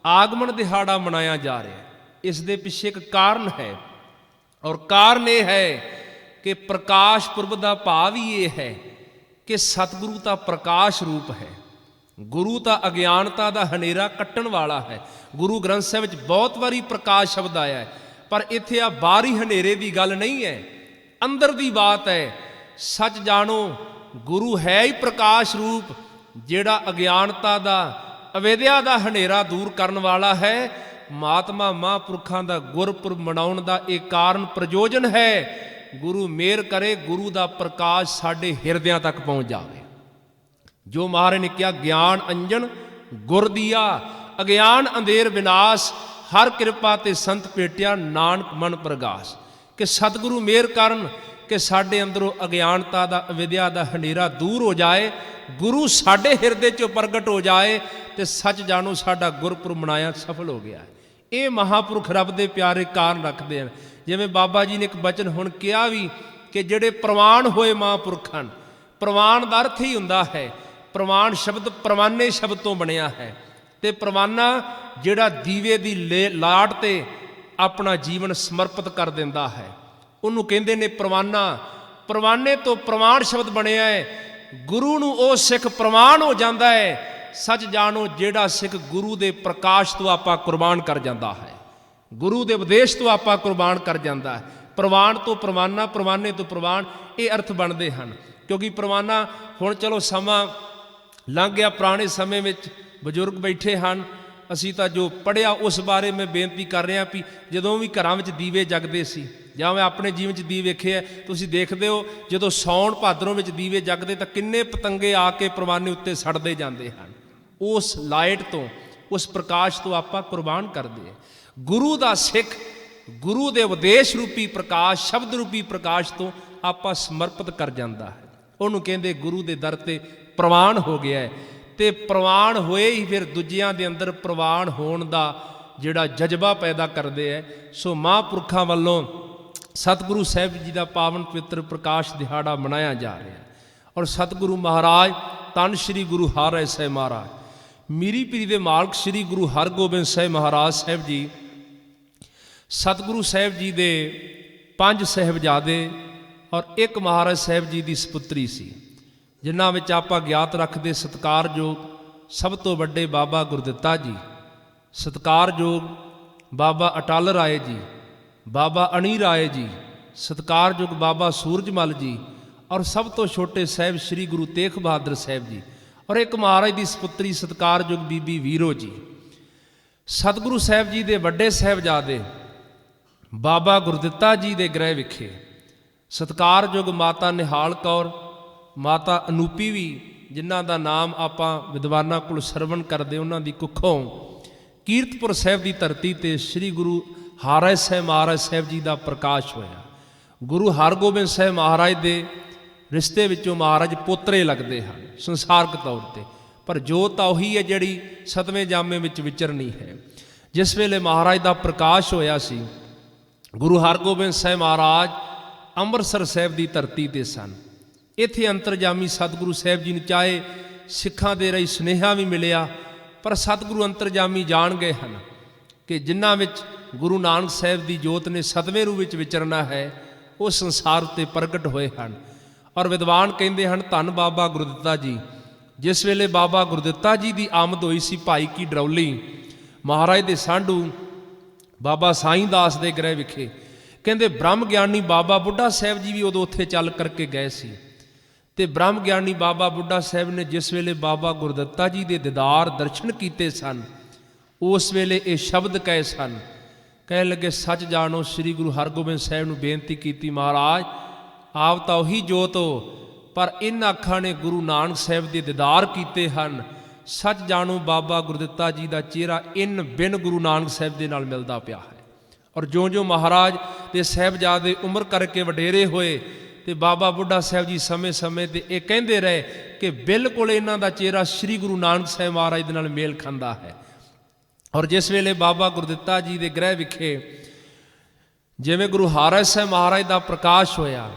ਆਗਮਨ ਦਿਹਾੜਾ ਮਨਾਇਆ ਜਾ ਰਿਹਾ ਹੈ। ਇਸ ਦੇ ਪਿੱਛੇ ਇੱਕ ਕਾਰਨ ਹੈ, ਔਰ ਕਾਰਨ ਇਹ ਹੈ ਕਿ ਪ੍ਰਕਾਸ਼ ਪੁਰਬ ਦਾ ਭਾਵ ਹੀ ਇਹ ਹੈ ਕਿ ਸਤਿਗੁਰੂ ਤਾਂ ਪ੍ਰਕਾਸ਼ ਰੂਪ ਹੈ, ਗੁਰੂ ਤਾਂ ਅਗਿਆਨਤਾ ਦਾ ਹਨੇਰਾ ਕੱਟਣ ਵਾਲਾ ਹੈ। ਗੁਰੂ ਗ੍ਰੰਥ ਸਾਹਿਬ ਵਿੱਚ ਬਹੁਤ ਵਾਰੀ ਪ੍ਰਕਾਸ਼ ਸ਼ਬਦ ਆਇਆ ਹੈ, ਪਰ ਇੱਥੇ ਆ ਬਾਹਰੀ ਹਨੇਰੇ ਦੀ ਗੱਲ ਨਹੀਂ ਹੈ, ਅੰਦਰ ਦੀ ਬਾਤ ਹੈ। ਸੱਚ ਜਾਣੋ ਗੁਰੂ ਹੈ ਹੀ ਪ੍ਰਕਾਸ਼ ਰੂਪ, ਜਿਹੜਾ ਅਗਿਆਨਤਾ ਦਾ, ਅਵੇਦਿਆ ਦਾ ਹਨੇਰਾ ਦੂਰ ਕਰਨ ਵਾਲਾ ਹੈ। ਮਹਾਤਮਾ ਮਹਾਂਪੁਰਖਾਂ ਦਾ ਗੁਰਪੁਰਬ ਮਨਾਉਣ ਦਾ ਇਹ ਕਾਰਨ ਪ੍ਰਯੋਜਨ ਹੈ। ਗੁਰੂ ਮਿਹਰ ਕਰੇ ਗੁਰੂ ਦਾ ਪ੍ਰਕਾਸ਼ ਸਾਡੇ ਹਿਰਦਿਆਂ ਤੱਕ ਪਹੁੰਚ ਜਾਵੇ। ਜੋ ਮਹਾਰਾਜ ਨੇ ਕਿਹਾ ਗਿਆਨ ਅੰਜਨ ਗੁਰ ਦੀਆ, ਅਗਿਆਨ ਅੰਧੇਰ ਵਿਨਾਸ਼, ਹਰ ਕਿਰਪਾ ਤੇ ਸੰਤ ਭੇਟਿਆ ਨਾਨਕ ਮਨ ਪ੍ਰਗਾਸ। ਕਿ ਸਤਿਗੁਰੂ ਮਿਹਰ ਕਰਨ ਕਿ ਸਾਡੇ ਅੰਦਰੋਂ ਅਗਿਆਨਤਾ ਦਾ, ਅਵਿਦਿਆ ਦਾ ਹਨੇਰਾ ਦੂਰ ਹੋ ਜਾਏ, ਗੁਰੂ ਸਾਡੇ ਹਿਰਦੇ 'ਚੋਂ ਪ੍ਰਗਟ ਹੋ ਜਾਏ, ਤੇ ਸੱਚ ਜਾਣੋ ਸਾਡਾ ਗੁਰਪੁਰਬ ਮਨਾਇਆ ਸਫਲ ਹੋ ਗਿਆ। ਇਹ ਮਹਾਂਪੁਰਖ ਰੱਬ ਦੇ ਪਿਆਰੇ ਕਾਰਨ ਰੱਖਦੇ ਹਨ। ਜਿਵੇਂ ਬਾਬਾ ਜੀ ਨੇ ਇੱਕ ਬਚਨ ਹੁਣ ਕਿਹਾ ਵੀ ਕਿ ਜਿਹੜੇ ਪ੍ਰਵਾਨ ਹੋਏ ਮਹਾਂਪੁਰਖ ਹਨ, ਪ੍ਰਵਾਨ ਦਾ ਅਰਥ ਹੀ ਹੁੰਦਾ ਹੈ, ਪ੍ਰਵਾਨ ਸ਼ਬਦ ਪ੍ਰਵਾਨੇ ਸ਼ਬਦ ਤੋਂ ਬਣਿਆ ਹੈ, ਤੇ ਪ੍ਰਵਾਨਾ ਜਿਹੜਾ ਦੀਵੇ ਦੀ ਲਾਟ ਤੇ ਆਪਣਾ ਜੀਵਨ ਸਮਰਪਿਤ ਕਰ ਦਿੰਦਾ ਹੈ, ਉਹਨੂੰ ਕਹਿੰਦੇ ਨੇ ਪ੍ਰਵਾਨਾ। ਪ੍ਰਵਾਨੇ ਤੋਂ ਪ੍ਰਵਾਨ ਸ਼ਬਦ ਬਣਿਆ ਹੈ। ਗੁਰੂ ਨੂੰ ਉਹ ਸਿੱਖ ਪ੍ਰਵਾਨ ਹੋ ਜਾਂਦਾ ਹੈ। ਸੱਚ ਜਾਣੋ ਜਿਹੜਾ ਸਿੱਖ ਗੁਰੂ ਦੇ ਪ੍ਰਕਾਸ਼ ਤੋਂ ਆਪਾਂ ਕੁਰਬਾਨ ਕਰ ਜਾਂਦਾ ਹੈ, ਗੁਰੂ ਦੇ ਉਪਦੇਸ਼ ਤੋਂ ਆਪਾਂ ਕੁਰਬਾਨ ਕਰ ਜਾਂਦਾ ਹੈ। ਪ੍ਰਵਾਨ ਤੋਂ ਪ੍ਰਵਾਨਾ, ਪ੍ਰਵਾਨੇ ਤੋਂ ਪ੍ਰਵਾਨ, ਇਹ ਅਰਥ ਬਣਦੇ ਹਨ। क्योंकि परवाना हुण चलो समा लंघ गया, पुराने समय में बजुर्ग बैठे हैं, असी तो जो पढ़िया उस बारे मैं बेनती कर रहा भी जदों भी घरां विच दीवे जगदे सी, जां मैं अपने जीवन च दी वेखे है, तुसीं देखदे हो जदों सौण भादरों विच दीवे जगदे तां किन्ने पतंगे आके परवाने उत्ते सड़दे जांदे हन। उस लाइट तो, उस प्रकाश तो आपां कुर्बान करदे। गुरु दा सिख गुरु दे उपदेश रूपी प्रकाश, शब्द रूपी प्रकाश तो आपां समर्पित कर जांदा है। उहनूं कहंदे गुरु दे दर ते प्रवान हो गया है, ते प्रवान होए ही फिर दूजियां दे अंदर प्रवान होण दा जिहड़ा जज्बा पैदा करदे है। सो महापुरखां वल्लों सतगुरु साहिब जी का पावन पवित्र प्रकाश दिहाड़ा मनाया जा रहा है। और सतगुरु महाराज धन श्री गुरु हरराय साहिब महाराज, मीरी पीरी दे मालक श्री गुरु हरगोबिंद साहिब महाराज साहिब जी, सतगुरु साहिब जी दे 5 साहिबजादे और एक महाराज साहिब जी की सपुत्री सी, जिन्हां विच आपां ज्ञात रखते सत्कारयोग सब तो वड्डे बाबा गुरदित्ता जी, सत्कारयोग बाबा अटल राय जी, बाबा अणी राय जी, सत्कारयोग बाबा सूरजमल जी और सब तो छोटे साहिब श्री गुरु तेग बहादुर साहिब जी, और एक महाराज की सपुत्री सत्कारयोग बीबी वीरो जी। सतगुरु साहिब जी के वड्डे साहिबजादे बाबा गुरदित्ता जी के गृह विखे सत्कारयोग माता निहाल कौर, माता अनूपी भी, जिन्हां दा नाम आपां विद्वानां कोल सरवण करदे, उन्हां दी कुखों कीरतपुर साहिब की धरती ते श्री गुरु हरराय साहिब महाराज साहिब जी का प्रकाश होया। गुरु हरगोबिंद साहिब महाराज के रिश्ते विचों महाराज पोतरे लगते हैं संसारक तौर पर, पर जोत तां उही है जिहड़ी 7वें जामे विच विचरनी है। जिस वेले महाराज का प्रकाश होया सी, गुरु हरगोबिंद साहिब महाराज ਅੰਮ੍ਰਿਤਸਰ ਸਾਹਿਬ ਦੀ ਧਰਤੀ ਤੇ ਸਨ। ਇੱਥੇ ਅੰਤਰਜਾਮੀ ਸਤਿਗੁਰੂ ਸਾਹਿਬ ਜੀ ਨੂੰ ਚਾਹੇ ਸਿੱਖਾਂ ਦੇ ਰਾਹੀਂ ਸੁਨੇਹਾ ਵੀ ਮਿਲਿਆ, ਪਰ ਸਤਿਗੁਰੂ ਅੰਤਰਜਾਮੀ ਜਾਣ ਗਏ ਹਨ ਕਿ ਜਿਨ੍ਹਾਂ ਵਿੱਚ ਗੁਰੂ ਨਾਨਕ ਸਾਹਿਬ ਦੀ ਜੋਤ ਨੇ 7ਵੇਂ ਰੂਪ ਵਿੱਚ ਵਿਚਰਨਾ ਹੈ, ਉਹ ਸੰਸਾਰ ਉੱਤੇ ਪ੍ਰਗਟ ਹੋਏ ਹਨ। ਔਰ ਵਿਦਵਾਨ ਕਹਿੰਦੇ ਹਨ ਧੰਨ ਬਾਬਾ ਗੁਰਦਿੱਤਾ ਜੀ। ਜਿਸ ਵੇਲੇ ਬਾਬਾ ਗੁਰਦਿੱਤਾ ਜੀ ਦੀ ਆਮਦ ਹੋਈ ਸੀ ਭਾਈ ਕੀ ਡਰੌਲੀ ਮਹਾਰਾਜ ਦੇ ਸਾਂਢੂ ਬਾਬਾ ਸਾਈਂ ਦਾਸ ਦੇ ਗ੍ਰਹਿ ਵਿਖੇ, ਕਹਿੰਦੇ ਬ੍ਰਹਮ ਗਿਆਨੀ ਬਾਬਾ ਬੁੱਢਾ ਸਾਹਿਬ ਜੀ ਵੀ ਉਦੋਂ ਉੱਥੇ ਚੱਲ ਕਰਕੇ ਗਏ ਸੀ। ਤੇ ਬ੍ਰਹਮ ਗਿਆਨੀ ਬਾਬਾ ਬੁੱਢਾ ਸਾਹਿਬ ਨੇ ਜਿਸ ਵੇਲੇ ਬਾਬਾ ਗੁਰਦਿੱਤਾ ਜੀ ਦੇ ਦੀਦਾਰ ਦਰਸ਼ਨ ਕੀਤੇ ਸਨ, ਉਸ ਵੇਲੇ ਇਹ ਸ਼ਬਦ ਕਹੇ ਸਨ, ਕਹਿਣ ਲੱਗੇ ਸੱਚ ਜਾਣੋ ਸ੍ਰੀ ਗੁਰੂ ਹਰਗੋਬਿੰਦ ਸਾਹਿਬ ਨੂੰ ਬੇਨਤੀ ਕੀਤੀ, ਮਹਾਰਾਜ ਆਪ ਤਾਂ ਉਹੀ ਜੋਤ ਹੋ, ਪਰ ਇਨ੍ਹਾਂ ਅੱਖਾਂ ਨੇ ਗੁਰੂ ਨਾਨਕ ਸਾਹਿਬ ਦੇ ਦੀਦਾਰ ਕੀਤੇ ਹਨ। ਸੱਚ ਜਾਣੋ ਬਾਬਾ ਗੁਰਦਿੱਤਾ ਜੀ ਦਾ ਚਿਹਰਾ ਇਨ ਬਿਨ ਗੁਰੂ ਨਾਨਕ ਸਾਹਿਬ ਦੇ ਨਾਲ ਮਿਲਦਾ ਪਿਆ ਹੈ। ਔਰ ਜਿਉਂ-ਜਿਉਂ ਮਹਾਰਾਜ ਦੇ ਸਾਹਿਬਜ਼ਾਦੇ ਉਮਰ ਕਰਕੇ ਵਡੇਰੇ ਹੋਏ ਤੇ ਬਾਬਾ ਬੁੱਢਾ ਸਾਹਿਬ ਜੀ ਸਮੇਂ-ਸਮੇਂ ਤੇ ਇਹ ਕਹਿੰਦੇ ਰਹੇ ਕਿ ਬਿਲਕੁਲ ਇਹਨਾਂ ਦਾ ਚਿਹਰਾ ਸ੍ਰੀ ਗੁਰੂ ਨਾਨਕ ਸਾਹਿਬ ਮਹਾਰਾਜ ਦੇ ਨਾਲ ਮੇਲ ਖਾਂਦਾ ਹੈ। ਔਰ ਜਿਸ ਵੇਲੇ ਬਾਬਾ ਗੁਰਦਿੱਤਾ ਜੀ ਦੇ ਗ੍ਰਹਿ ਵਿਖੇ ਜਿਵੇਂ ਗੁਰੂ ਹਰਰਾਏ ਸਾਹਿਬ ਮਹਾਰਾਜ ਦਾ ਪ੍ਰਕਾਸ਼ ਹੋਇਆ,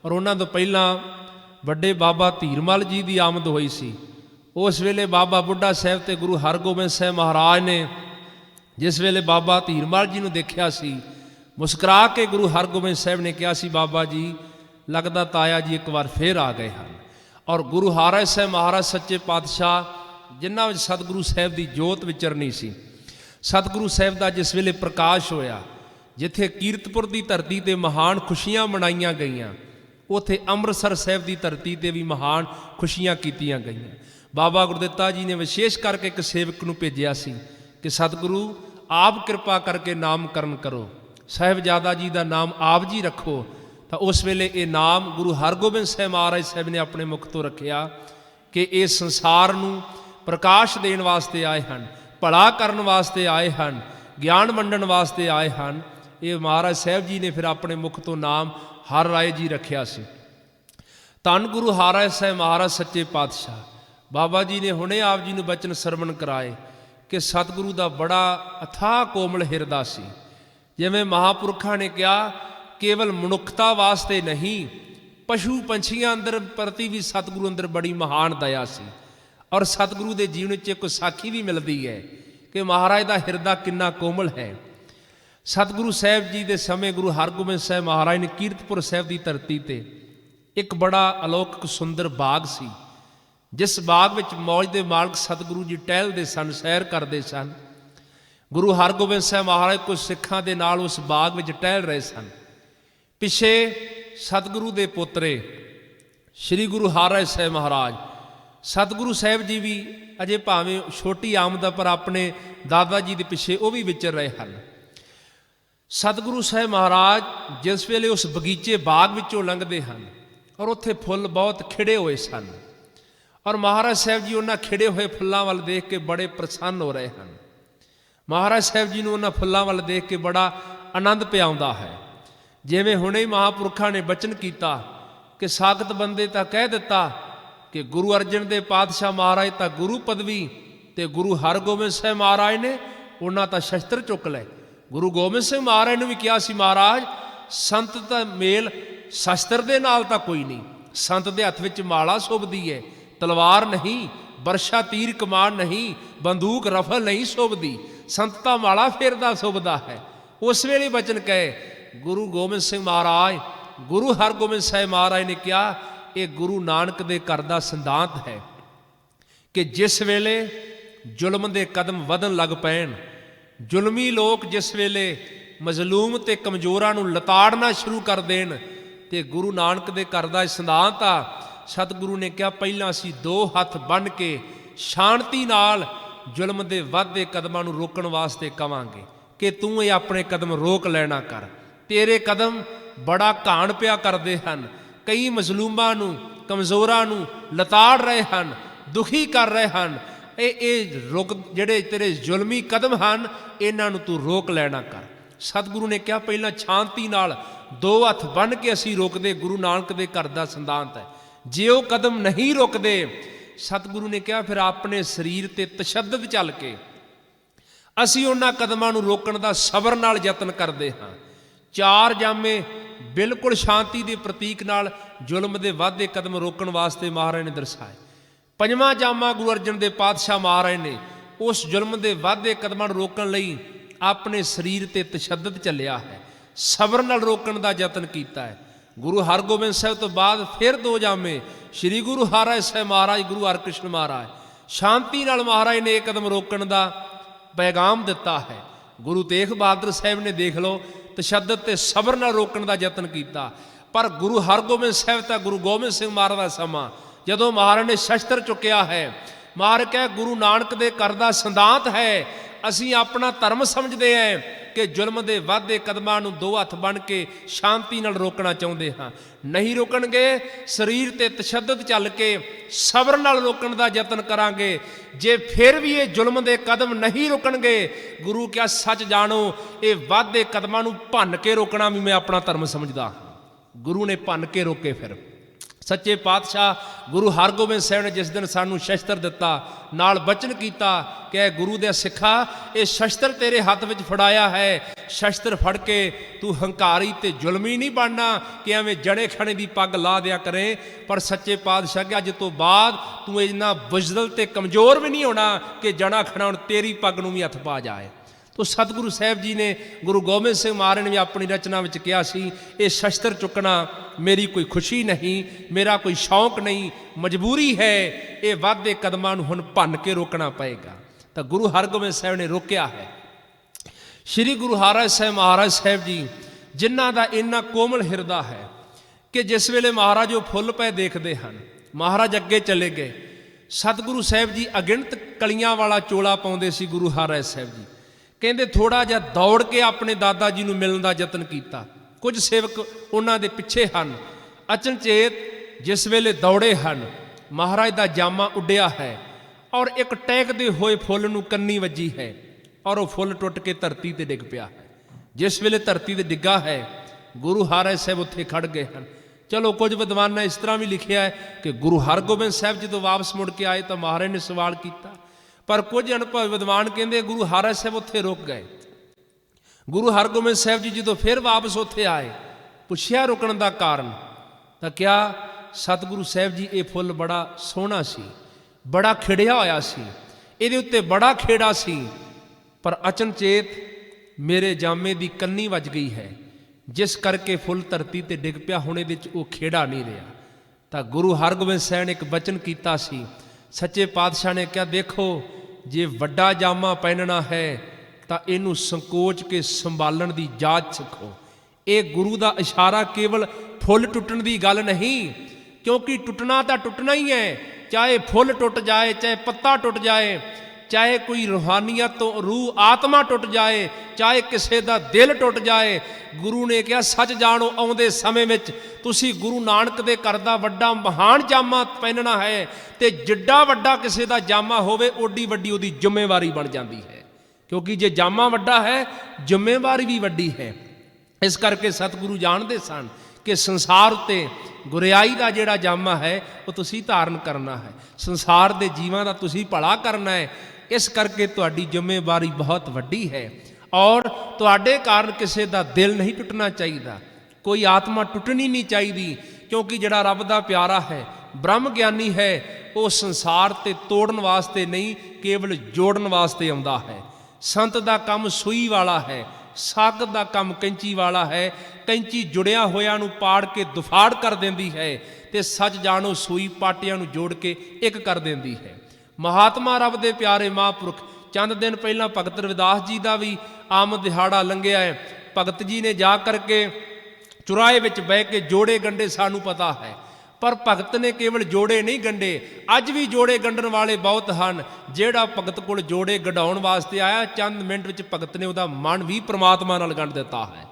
ਔਰ ਉਹਨਾਂ ਤੋਂ ਪਹਿਲਾਂ ਵੱਡੇ ਬਾਬਾ ਧੀਰਮਲ ਜੀ ਦੀ ਆਮਦ ਹੋਈ ਸੀ, ਉਸ ਵੇਲੇ ਬਾਬਾ ਬੁੱਢਾ ਸਾਹਿਬ ਤੇ ਗੁਰੂ ਹਰਗੋਬਿੰਦ ਸਾਹਿਬ ਮਹਾਰਾਜ ਨੇ ਜਿਸ ਵੇਲੇ ਬਾਬਾ ਧੀਰਮਲ ਜੀ ਨੂੰ ਦੇਖਿਆ ਸੀ, ਮੁਸਕਰਾ ਕੇ ਗੁਰੂ ਹਰਗੋਬਿੰਦ ਸਾਹਿਬ ਨੇ ਕਿਹਾ ਸੀ, ਬਾਬਾ ਜੀ ਲੱਗਦਾ ਤਾਇਆ ਜੀ ਇੱਕ ਵਾਰ ਫੇਰ ਆ ਗਏ ਹਨ। ਔਰ ਗੁਰੂ ਹਰਰਾਏ ਸਾਹਿਬ ਮਹਾਰਾਜ ਸੱਚੇ ਪਾਤਸ਼ਾਹ ਜਿਨ੍ਹਾਂ ਵਿੱਚ ਸਤਿਗੁਰੂ ਸਾਹਿਬ ਦੀ ਜੋਤ ਵਿਚਰਨੀ ਸੀ, ਸਤਿਗੁਰੂ ਸਾਹਿਬ ਦਾ ਜਿਸ ਵੇਲੇ ਪ੍ਰਕਾਸ਼ ਹੋਇਆ, ਜਿੱਥੇ ਕੀਰਤਪੁਰ ਦੀ ਧਰਤੀ ਤੇ ਮਹਾਨ ਖੁਸ਼ੀਆਂ ਮਨਾਈਆਂ ਗਈਆਂ, ਉੱਥੇ ਅੰਮ੍ਰਿਤਸਰ ਸਾਹਿਬ ਦੀ ਧਰਤੀ ਤੇ ਵੀ ਮਹਾਨ ਖੁਸ਼ੀਆਂ ਕੀਤੀਆਂ ਗਈਆਂ। ਬਾਬਾ ਗੁਰਦਿੱਤਾ ਜੀ ਨੇ ਵਿਸ਼ੇਸ਼ ਕਰਕੇ ਇੱਕ ਸੇਵਕ ਨੂੰ ਭੇਜਿਆ ਸੀ ਕਿ ਸਤਿਗੁਰੂ ਆਪ ਕਿਰਪਾ ਕਰਕੇ ਨਾਮਕਰਨ ਕਰੋ, ਸਾਹਿਬਜ਼ਾਦਾ ਜੀ ਦਾ ਨਾਮ ਆਪ ਜੀ ਰੱਖੋ। ਤਾਂ ਉਸ ਵੇਲੇ ਇਹ ਨਾਮ ਗੁਰੂ ਹਰਗੋਬਿੰਦ ਸਾਹਿਬ ਮਹਾਰਾਜ ਸਾਹਿਬ ਨੇ ਆਪਣੇ ਮੁਖ ਤੋਂ ਰੱਖਿਆ ਕਿ ਇਹ ਸੰਸਾਰ ਨੂੰ ਪ੍ਰਕਾਸ਼ ਦੇਣ ਵਾਸਤੇ ਆਏ ਹਨ, ਭਲਾ ਕਰਨ ਵਾਸਤੇ ਆਏ ਹਨ, ਗਿਆਨ ਵੰਡਣ ਵਾਸਤੇ ਆਏ ਹਨ। ਇਹ ਮਹਾਰਾਜ ਸਾਹਿਬ ਜੀ ਨੇ ਫਿਰ ਆਪਣੇ ਮੁਖ ਤੋਂ ਨਾਮ ਹਰਰਾਏ ਜੀ ਰੱਖਿਆ ਸੀ। ਧੰਨ ਗੁਰੂ ਹਰਰਾਏ ਸਾਹਿਬ ਮਹਾਰਾਜ ਸੱਚੇ ਪਾਤਸ਼ਾਹ ਬਾਬਾ ਜੀ ਨੇ ਹੁਣੇ ਆਪ ਜੀ ਨੂੰ ਬਚਨ ਸਰਵਣ ਕਰਾਏ ਕਿ ਸਤਿਗੁਰੂ ਦਾ ਬੜਾ ਅਥਾਹ ਕੋਮਲ ਹਿਰਦਾ ਸੀ। ਜਿਵੇਂ ਮਹਾਂਪੁਰਖਾਂ ਨੇ ਕਿਹਾ ਕੇਵਲ ਮਨੁੱਖਤਾ ਵਾਸਤੇ ਨਹੀਂ, ਪਸ਼ੂ ਪੰਛੀਆਂ ਅੰਦਰ ਪ੍ਰਤੀ ਵੀ ਸਤਿਗੁਰੂ ਅੰਦਰ ਬੜੀ ਮਹਾਨ ਦਇਆ ਸੀ। ਔਰ ਸਤਿਗੁਰੂ ਦੇ ਜੀਵਨ 'ਚ ਇੱਕ ਸਾਖੀ ਵੀ ਮਿਲਦੀ ਹੈ ਕਿ ਮਹਾਰਾਜ ਦਾ ਹਿਰਦਾ ਕਿੰਨਾ ਕੋਮਲ ਹੈ। ਸਤਿਗੁਰੂ ਸਾਹਿਬ ਜੀ ਦੇ ਸਮੇਂ ਗੁਰੂ ਹਰਗੋਬਿੰਦ ਸਾਹਿਬ ਮਹਾਰਾਜ ਨੇ ਕੀਰਤਪੁਰ ਸਾਹਿਬ ਦੀ ਧਰਤੀ ਤੇ ਇੱਕ ਬੜਾ ਅਲੌਕਿਕ ਸੁੰਦਰ ਬਾਗ ਸੀ, ਜਿਸ ਬਾਗ ਵਿੱਚ ਮੌਜ ਦੇ ਮਾਲਕ ਸਤਿਗੁਰੂ ਜੀ ਟਹਿਲਦੇ ਸਨ, ਸੈਰ ਕਰਦੇ ਸਨ। ਗੁਰੂ ਹਰਗੋਬਿੰਦ ਸਾਹਿਬ ਮਹਾਰਾਜ ਕੁਝ ਸਿੱਖਾਂ ਦੇ ਨਾਲ ਉਸ ਬਾਗ ਵਿੱਚ ਟਹਿਲ ਰਹੇ ਸਨ। ਪਿੱਛੇ ਸਤਿਗੁਰੂ ਦੇ ਪੋਤਰੇ श्री गुरु हरराय साहिब महाराज सतगुरु साहिब जी भी अजे भावें छोटी आमद पर अपने दादा जी के पिछे वो भी विचर रहे हैं। सतगुरु साहिब महाराज जिस वेले उस बगीचे बाग विचों लंघते हैं और उत्थे फुल बहुत खिड़े हुए सन और महाराज साहिब जी उन्होंने खिड़े हुए फुलों वाल देख के बड़े प्रसन्न हो रहे हैं। महाराज साहिब जी ने उन्होंने फुलों वाल देख के बड़ा आनंद पिया आउंदा है। जिवें हुणे ही महापुरखा ने बचन किया कि साखत बंदे तां कह दिता कि गुरु अर्जन देव पातशाह महाराज तां गुरु पदवी ते गुरु हरगोबिंद साहिब महाराज ने उन्हां तां शस्त्र चुक लए। गुरु गोबिंद सिंह महाराज ने भी कहा सी महाराज संत दा मेल शस्त्र दे नाल तां कोई नहीं, संत दे हत्थ विच माला शोभदी है, तलवार नहीं, बरछा तीर कमान नहीं, बंदूक रफल नहीं शोभदी, संत तां माला फेरदा शोभदा है। उस वेले बचन कहे गुरु गोबिंद सिंह महाराज गुरु हरगोबिंद साहिब महाराज ने कहा ये गुरु नानक दे घर दा सिद्धांत है कि जिस वेले जुल्म दे कदम वधन लग पैण, जुलमी लोग जिस वेले मजलूम ते कमजोरां नूं लताड़ना शुरू कर देण ते गुरु नानक दे घर दा सिद्धांत आ। सतगुरु ने कहा पहलां असीं दो हत्थ बन के शांति नाल जुल्म दे वधदे कदमां नूं रोकण वास्ते कवांगे कि तूं ये अपने कदम रोक लेना कर। तेरे कदम बड़ा घाण पिया करदे हन, कई मजलूमां नूं कमजोरां नूं लताड़ रहे हन, दुखी कर रहे हन। ये रुक जिहड़े तेरे जुलमी कदम हैं इन्हां नूं तूं रोक लेना कर। सतगुरु ने कहा पहलां शांति नाल दो हत्थ बन के असीं रोकदे गुरु नानक दे घर दा सिद्धांत है। जे वो कदम नहीं रोकदे सतगुरु ने कहा फिर अपने शरीर ते तशद्दद चल के असीं उन्हां कदमां नूं रोकण दा सबर नाल यतन करदे हां। चार जामे बिल्कुल शांति के प्रतीक नाल जुल्म दे वाधे कदम रोकण वास्ते महाराज ने दर्शाए। पंजवां जामा गुरु अर्जन देव पातशाह महाराज ने उस जुल्म दे वाधे कदमां नूं रोकण लई अपने शरीर ते तशद्दद चलिया है, सबर नाल रोकण दा यतन कीता है। गुरु हरगोबिंद साहिब तो बाद फिर दो जामे श्री गुरु हरराय साहिब महाराज गुरु हरकृष्ण महाराज शांति नाल महाराज ने एक कदम रोकण दा पैगाम दिता है। गुरु तेग बहादुर साहिब ने देख लो तशद्दद ते सबर नाल रोकण दा यतन कीता, पर गुरु हरगोबिंद साहिब तां गुरु गोबिंद सिंह महाराज दा समा जदों महाराज ने शस्त्र चुकिया है, महाराज कह गुरु नानक दे घर दा सिद्धांत है असीं अपना धर्म समझते हैं कि जुल्म दे वाधे कदमां नूं दो हत्थ बन के शांति नाल रोकना चाहुंदे हां। नहीं रोकणगे शरीर ते तशद्दद चल के सबर नाल रोकण दा यतन करांगे। जे फिर भी ये जुल्म दे कदम नहीं रोकणगे गुरु क्या सच जानो ये वाधे कदमां नूं भन्न के रोकना भी मैं अपना धर्म समझदा। गुरु ने भन्न के रोके। फिर सच्चे पातशाह गुरु हरगोबिंद साहिब ने जिस दिन सानू शस्त्र दिता नाल बचन किया कि गुरु दे सिखा ये शस्त्र तेरे हाथ में फड़ाया है, शस्त्र फड़ के तू हंकारी ते जुलमी नहीं बनना कि एवं जड़े खने की पग ला दिया करें। पर सच्चे पातशाह के अज तो बाद तू इन्ना बुजदल ते कमजोर भी नहीं होना कि जड़ा खड़ा हुण तेरी पग नूं भी हथ पा जाए। तो सतगुरु साहिब जी ने गुरु गोबिंद सिंह महाराज ने भी अपनी रचना में कहा सी ये शस्त्र चुकना मेरी कोई खुशी नहीं, मेरा कोई शौक नहीं, मजबूरी है, ये वाधे कदमां नूं हुण भन्न के रोकना पएगा। तो गुरु हरगोबिंद साहिब ने रोकया है। श्री गुरु हरराय साहिब महाराज साहिब जी जिन्हां दा इन्ना कोमल हिरदा है कि जिस वेले महाराज वो फुल पे देखते हैं महाराज अगे चले गए। सतगुरु साहिब जी अगिणत कलियां वाला चोला पाउंदे सी गुरु हरराय साहिब जी। कहते थोड़ा जिहा दौड़ के अपने दादा जी नूं मिलण दा यतन किया। कुछ सेवक उन्हां दे पिछे हन। अचनचेत जिस वेले दौड़े हन महाराज दा जामा उड्डिया है और एक टहकदे होए फुल नूं कन्नी वजी है और वह फुल टुट के धरती ते डिग पिया है। जिस वेले धरती ते डिग्गा है गुरु हरराय साहिब उत्थे खड़ गए हैं। चलो कुछ विद्वान ने इस तरह भी लिखिया है कि गुरु हरगोबिंद साहिब जी तो वापस मुड़ के आए तो महाराज ने सवाल किया, पर कुछ अनुभव विद्वान कहते गुरु हरराय साहिब उत्थे रुक गए। गुरु हरगोबिंद साहिब जी जो फिर वापस उत्थे आए पुछया रुकण का कारण, तो क्या सतगुरु साहिब जी ये फुल बड़ा सोहना सी, बड़ा खिड़िया होया सी, इहदे उत्ते बड़ा खेड़ा सी, पर अचनचेत मेरे जामे की कन्नी वज गई है जिस करके फुल धरती ते डिग पिया। हुण इहदे च वो खेड़ा नहीं रहा। तो गुरु हरगोबिंद साहिब ने एक बचन किया सी। सच्चे पातशाह ने क्या देखो जे वड्डा जामा पहनना है तो इनू संकोच के संभालन की जाच सिखो। ये गुरु का इशारा केवल फुल टुटण की गल नहीं, क्योंकि टुटना तो टुटना ही है, चाहे फुल टुट जाए, चाहे पत्ता टुट जाए, चाहे कोई रूहानीयत तो रूह आत्मा टुट जाए, चाहे किसी का दिल टुट जाए। गुरु ने कहा सच जानो आउंदे समय में तुसी गुरु नानक दे घर दा वड्डा महान जामा पहनना है, तो जिड्डा वड्डा किसी का जामा होवे ओडी वड्डी उहदी जिम्मेवारी बन जाती है, क्योंकि जे जामा वड्डा है जिम्मेवारी भी वड्डी है। इस करके सतगुरु जानते सन कि संसार उत्ते गुरियाई का जिहड़ा जामा है वो तुसी धारण करना है, संसार के जीवां दा तुसी भला करना है। इस करके तुहाडी जिम्मेवारी बहुत वड्डी है और तुहाडे कारण किसी का दिल नहीं टुटना चाहिए, कोई आत्मा टुटनी नहीं चाहिए, क्योंकि जिहड़ा रब दा प्यारा है ब्रह्म ज्ञानी है वो संसार ते तोड़न वास्ते नहीं केवल जोड़न वास्ते आउंदा है। संत दा काम सूई वाला है, साग दा काम कैंची वाला है। कैंची जुड़िया होया नूं पाड़ के दुफाड़ कर देंदी है, ते सच जानो सूई पाटियां नूं जोड़ के एक कर देंदी है। महात्मा रब दे प्यारे महापुरख चंद दिन पहला भगत रविदास जी का भी आम दिहाड़ा लंघिया है। भगत जी ने जा करके चुराए विच बह के जोड़े गंढे, सानू पता है, पर भगत ने केवल जोड़े नहीं गंढे, अज भी जोड़े गंढण वाले बहुत हैं। जिहड़ा भगत कोल जोड़े गंढाउण वास्ते आया, चंद मिनट विच भगत ने उहदा मन भी परमात्मा नाल गंढ दिता है।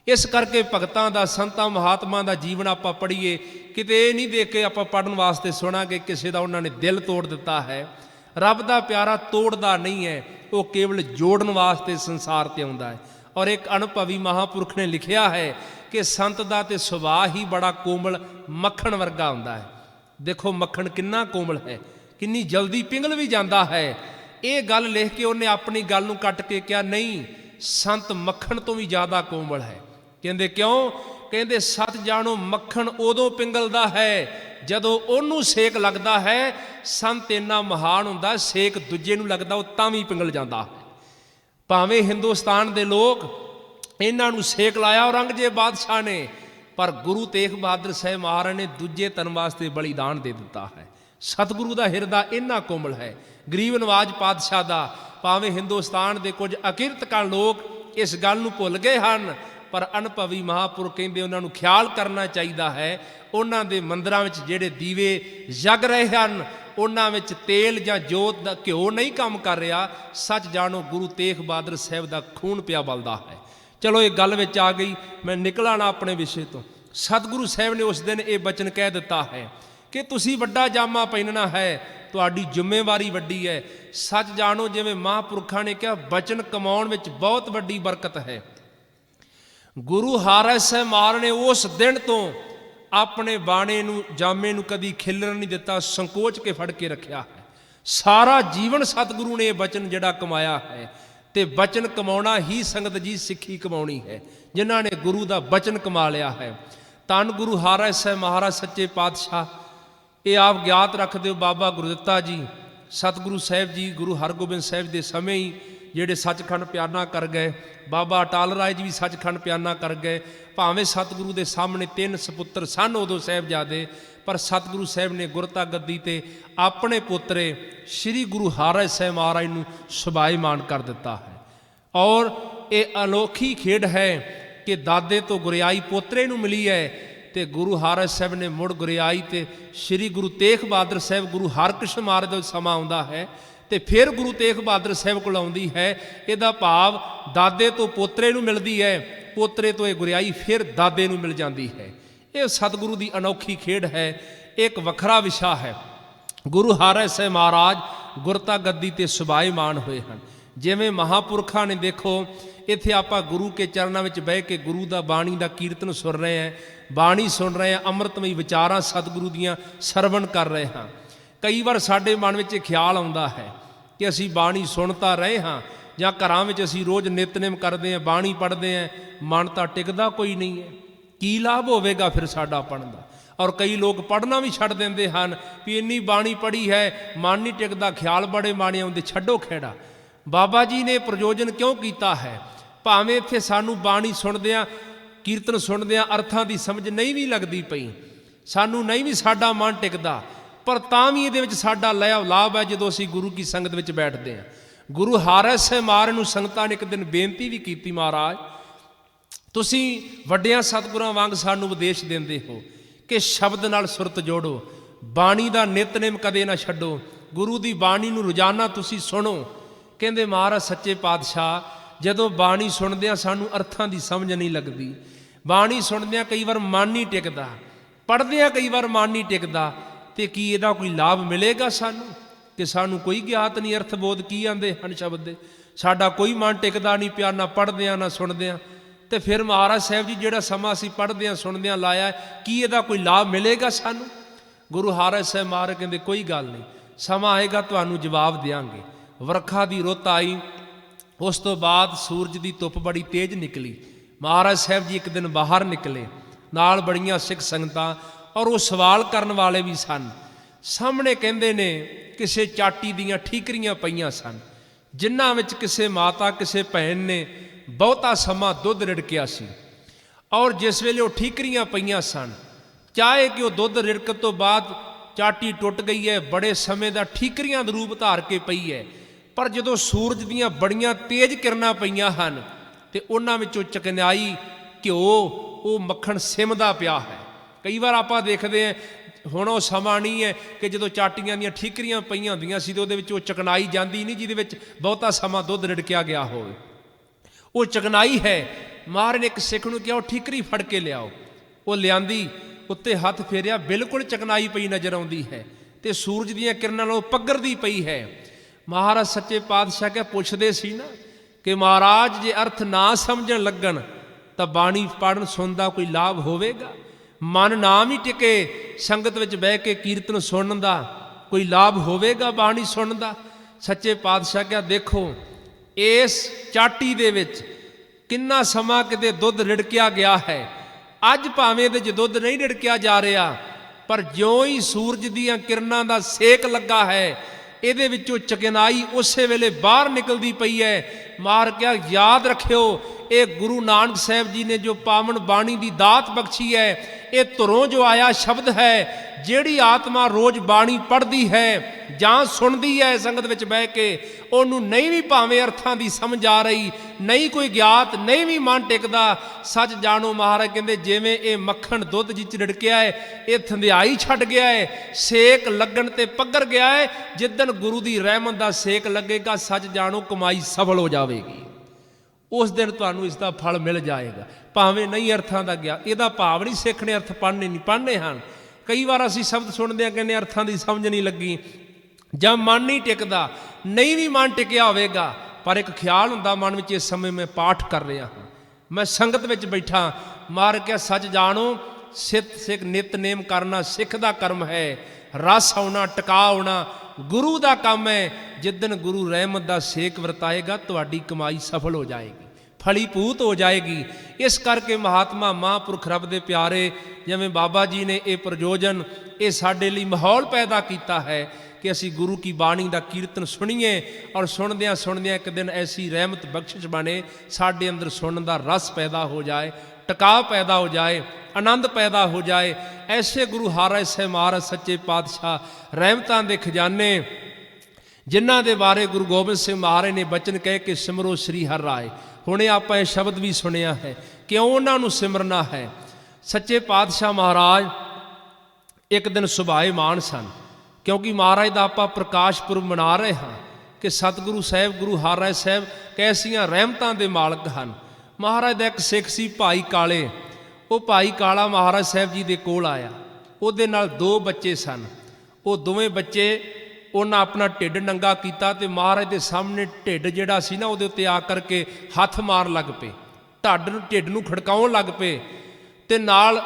इस करके भगतां दा संतां महात्मा दा जीवन आपां पढ़ीए, किते ये नहीं देख के आपां पढ़न वास्ते सुणांगे किसी दा उन्हां ने दिल तोड़ दिता है। रब दा प्यारा तोड़दा नहीं है, वो केवल जोड़न वास्ते संसार ते आउंदा है। और एक अनुभवी महापुरख ने लिखिया है कि संत दा ते सुभाਅ ही बड़ा कोमल मक्खण वर्गा हुंदा है। देखो मक्खण किन्ना कोमल है, किन्नी जल्दी पिंगल भी जाता है। ये गल लिख के उन्हें अपनी गल नूं कट के कहा नहीं, संत मक्खण तो भी ज़्यादा कोमल है। कहते क्यों? कहते सत जानो मक्खण उदों पिंगलदा है जदों उन्होंने सेक लगता है। संत इन्ना महान हुंदा, सेक दूजे नूं लगदा वो तां भी पिंगल जाता है। भावें हिंदुस्तान के लोग इन्हां नूं सेक लाया औरंगजेब बादशाह ने, पर गुरु तेग बहादुर साहब महाराज ने दूजे तन वास्ते बलिदान दे दिता है। सतगुरु का हिरदा इन्ना कोमल है। गरीब नवाज पातशाह का भावें हिंदुस्तान के कुछ अकिरतकां लोग इस गल नूं भुल गए हैं, पर अनुभवी महापुरुष कहते उन्होंने ख्याल करना चाहिए है। उन्होंने मंदिरों में जिहड़े दीवे जग रहे हैं उन्हां विच तेल जां जोत दा घ्यो नहीं काम कर रहा। सच जानो गुरु तेग बहादुर साहब का खून पिया बलदा है। चलो ये गल विच आ गई, मैं निकला ना अपने विषय तो। सतगुरु साहब ने उस दिन ये बचन कह दिता है कि तुसी वड्डा जामा पहनना है, तुहाडी जिम्मेवारी वड्डी है। सच जानो जिवें महापुरखा ने कहा बचन कमाउण विच बहुत वड्डी बरकत है। गुरु हाराज साहब महाराज ने उस दिन तो अपने बाणे नूं जामे नूं कदी खिलर नहीं दिता, संकोच के फड़ के रखिया है। सारा जीवन सतगुरु ने बचन जिहड़ा कमाया है, ते बचन कमाउणा ही संगत जी सिੱਖੀ कमाउणी है। जिन्हां ने गुरु का बचन कमा लिया है, धन गुरु हाराज साहब महाराज सच्चे पातशाह, ये आप ज्ञात रख दो। बाबा गुरदित्ता जी, सतगुरु साहब जी गुरु हरगोबिंद साहब के समय ही ਜਿਹੜੇ सचखंड प्याना कर गए, बाबा अटाल राय जी भी सचखंड प्याना कर गए। भावें सतगुरु के सामने 3 सपुत्र सन उदों साहिबजादे, पर सतगुरु साहब ने गुरता गद्दी ते अपने पुत्रे श्री गुरु हाराज साहब महाराज नूं सुभाईमान कर दिता है। और ये अनोखी खेड है कि दादे तो गुरियाई पोतरे नूं मिली है, तो गुरु हाराज साहब ने मुड़ गुरियाई ते श्री गुरु तेग बहादुर साहब गुरु हरकृष्ण महाराज का समा आउंदा है, तो फिर गुरु तेग बहादुर साहब को आउंदी है। इहदा भाव दादे तो पोतरे नूं मिलदी है, पोतरे तो ये गुरियाई फिर दादे नूं मिल जाती है। ये सतगुरु की अनोखी खेड है। एक वखरा विशा है। गुरु हाराज साहब महाराज गुरता गद्दी ते सुभाईमान हुए हैं। जिवें महापुरखा ने देखो इत्थे आपां गुरु के चरणों में बह के गुरु का बाणी का कीर्तन सुन रहे हैं, बाणी सुन रहे हैं, अमृतमई विचारां सतगुरु दियां सरवण कर रहे हैं। कई बार साडे मन में ख्याल आता है कि असी बाणी सुनता रहे हाँ, जां घरां विच असी रोज़ नितनेम करते हैं, बाणी पढ़ते हैं, मन तो टिकदा कोई नहीं है। की लाभ होवेगा फिर साडा पढ़न दा? और कई लोग पढ़ना भी छड्ड दिंदे हन भी इन्नी बाणी पढ़ी है, मन नहीं टिकदा, ख्याल बड़े माड़े आउंदे, छड्डो खेड़ा। बाबा जी ने प्रयोजन क्यों किया है? भावें इत्थे सानू बाणी सुनदियां कीर्तन सुनदियां अर्थां की समझ नहीं भी लगती पई, सानू नहीं भी साडा मन टिकदा, पर तां भी इहदे विच साडा लाभ है जदों असीं गुरु की संगत विच बैठदे हां। गुरु हाराज साहब महाराज नूं संगतां ने एक दिन बेनती भी की, महाराज तुसीं वड्डियां सतगुरां वांग सानू उपदेश दिंदे हो कि शब्द नाल सुरत जोड़ो, बाणी दा नितनेम कदे ना छड्डो, गुरु दी बाणी नूं रोजाना तुसीं सुणो। कहंदे महाराज सच्चे पातशाह जदों बाणी सुणदिआं सानूं अर्थां दी समझ नहीं लगदी, बाणी सुणदिआं कई वार मन नहीं टिकदा, पढ़दिआं कई वार मन नहीं टिकदा, ते की इहदा कोई लाभ मिलेगा सानूं कि सानूं कोई ज्ञात नहीं अर्थ बोध की आंदे हन शब्द दे, साडा कोई मन टिकदा नहीं पिया ना पढ़दिआं ना सुणदिआं। तो फिर महाराज साहब जी जिहड़ा समा असीं पढ़दिआं सुणदिआं लाया की इहदा कोई लाभ मिलेगा सानूं? गुरु हाराज साहब महाराज कहंदे कोई गल नहीं, समा आएगा तुहानूं जवाब देंगे। वरखा दी रुत आई, उस तो बाद सूरज की धुप बड़ी तेज निकली। महाराज साहब जी एक दिन बाहर निकले, नाल बड़ियां सिख संगतां और वो सवाल करन वाले भी सन। सामने कहंदे ने किसे चाटी दियां ठीकरियां पईयां सन, जिन्हां विच किसे माता किसे भैन ने बहुता समा दुध रिड़किया सी, और जिस वेले वो ठीकरियां पईयां सन, चाहे कि वो दुध रिड़कण तो बाद चाटी टुट गई है, बड़े समय का ठीकरियां दा रूप धार के पई है, पर जदों सूरज दीयां बड़ियां तेज किरणां पईयां हन ते उन्हां विचों चकनाई घिओ वो मक्खण सिमदा पिया है। कई बार आपां देखदे हैं हुण वो समा नहीं है कि जदों चाटियां दीयां ठीकरियां पईयां हुंदियां सी ते उहदे विच वो चकनाई जांदी नहीं जिहदे विच बहुता समा दुध रिड़किया गया होवे, वो चकनाई है। महाराज ने एक सिख नूं कहा वो ठीकरी फड़ के लियाओ, वो लियांदी, उत्ते हथ फेरिया, बिल्कुल चकनाई पई नज़र आउंदी है ते सूरज दीयां किरणां नालों पग्गरदी पई है। महाराज सच्चे पातशाह क्या पुछदे सी ना कि महाराज जे अर्थ ना समझण लगन तां बाणी पढ़न सुणन कोई लाभ होवेगा? मन ना भी टिके संगत विच बह के कीर्तन सुनन दा कोई लाभ होवेगा? बाणी सुनन दा? सच्चे पातशाह क्या देखो इस चाटी दे विच किन्ना समा किते दुध रिड़किया गया है, अज भावें इहदे च दुध नहीं रिड़किया जा रहा, पर ज्यों ही सूरज दीयां किरणां दा सेक लगा है इहदे विचों चकनाई उसे वेले बाहर निकलदी पई है। मार क्या याद रखियो, ये गुरु नानक साहब जी ने जो पावन बाणी दी दात बख्शी है, ये धुरों जो आया शब्द है। जिहड़ी आत्मा रोज बाणी पढ़दी है जां सुनदी है संगत विच बह के, उहनूं नहीं भी भावें अर्थां दी समझ आ रही, नहीं कोई ज्ञात, नहीं भी मन टिकदा, सच जाणो महाराज कहंदे जिवें ये मक्खण दुध जिच रिड़किया है, ये थंधियाई छड्ड गया है, सेक लगण ते पग्गर गया है। जिद्दन गुरु दी रहमत दा सेक लगेगा, सच जाणो कमाई सफल हो जाएगी, उस दिन तुहानूं इसका फल मिल जाएगा। भावें नहीं अर्थां दा ज्ञान, इहदा भाव नहीं सिखने, अर्थ पढ़ने नहीं पढ़ने हैं। कई बार असीं शब्द सुनदे हां कहने अर्थां दी समझ नहीं लगी, जां मन नहीं टिकदा, नहीं भी मन टिकिया होवेगा, पर एक ख्याल हुंदा मन विच इस समय मैं पाठ कर रहा हाँ, मैं संगत विच बैठा। मार क्या सच जाणो सित सिख नितनेम करना सिख दा कर्म है, रस आउणा टका आउणा गुरु दा काम है। जिद्दन गुरु रहमत दा सेक वरताएगा तुहाडी कमाई सफल हो जाएगी, फलीभूत हो जाएगी। इस करके महात्मा महापुरख रब दे प्यारे जिवें बाबा जी ने ये प्रयोजन ये साडे लई माहौल पैदा किया है कि असी गुरु की बाणी का कीर्तन सुनीए, और सुनदियां सुनदियां एक दिन ऐसी रहमत बख्शिश बने साडे अंदर सुनन दा रस पैदा हो जाए, टकाव पैदा हो जाए, आनंद पैदा हो जाए। ऐसे गुरु हाराज साहब महाराज सच्चे पातशाह रहमतां दे खजाने जिन्हां दे बारे गुरु गोबिंद सिंह महाराज ने बचन कह के सिमरो श्री हर राय। हुणे आपां इह शब्द भी सुनिया है, क्यों उन्हां नूं सिमरना है। सच्चे पातशाह महाराज एक दिन सुभाएमान सन, क्योंकि महाराज का आपां प्रकाश पुरब मना रहे हाँ कि सतगुरु साहब गुरु हाराज साहब कैसियां रहमतां दे मालक हन। महाराज का एक सिख सी भाई काले, वो भाई काला महाराज साहब जी दे कोल आया, ਉਹਦੇ ਨਾਲ 2 ਬੱਚੇ ਸਨ। ਉਹ ਦੋਵੇਂ ਬੱਚੇ ਉਹਨਾਂ ਆਪਣਾ ਢਿੱਡ ਨੰਗਾ ਕੀਤਾ ਤੇ ਮਹਾਰਾਜ ਦੇ ਸਾਹਮਣੇ ਢਿੱਡ ਜਿਹੜਾ ਸੀ ਨਾ ਉਹਦੇ ਉੱਤੇ ਆ ਕਰਕੇ ਹੱਥ ਮਾਰ ਲੱਗ ਪਏ, ਢਿੱਡ ਨੂੰ ਖੜਕਾਉਣ ਲੱਗ ਪਏ ਤੇ ਨਾਲ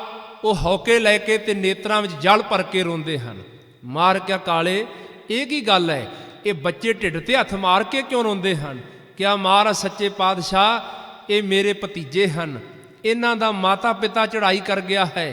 ਉਹ ਹੌਕੇ ਲੈ ਕੇ ਤੇ ਨੇਤਰਾਂ ਵਿੱਚ ਜਲ ਭਰ ਕੇ ਰੋਂਦੇ ਹਨ। ਮਾਰ ਕਿਆ ਕਾਲੇ ਇਹ ਕੀ ਗੱਲ ਹੈ, ਇਹ ਬੱਚੇ ਢਿੱਡ ਤੇ ਹੱਥ ਮਾਰ ਕੇ ਕਿਉਂ ਰੋਂਦੇ ਹਨ? ਕਿਹਾ ਮਹਾਰਾਜ ਸੱਚੇ ਪਾਤਸ਼ਾਹ ਇਹ ਮੇਰੇ ਭਤੀਜੇ ਹਨ, ਇਹਨਾਂ ਦਾ ਮਾਤਾ ਪਿਤਾ ਚੜ੍ਹਾਈ ਕਰ ਗਿਆ ਹੈ,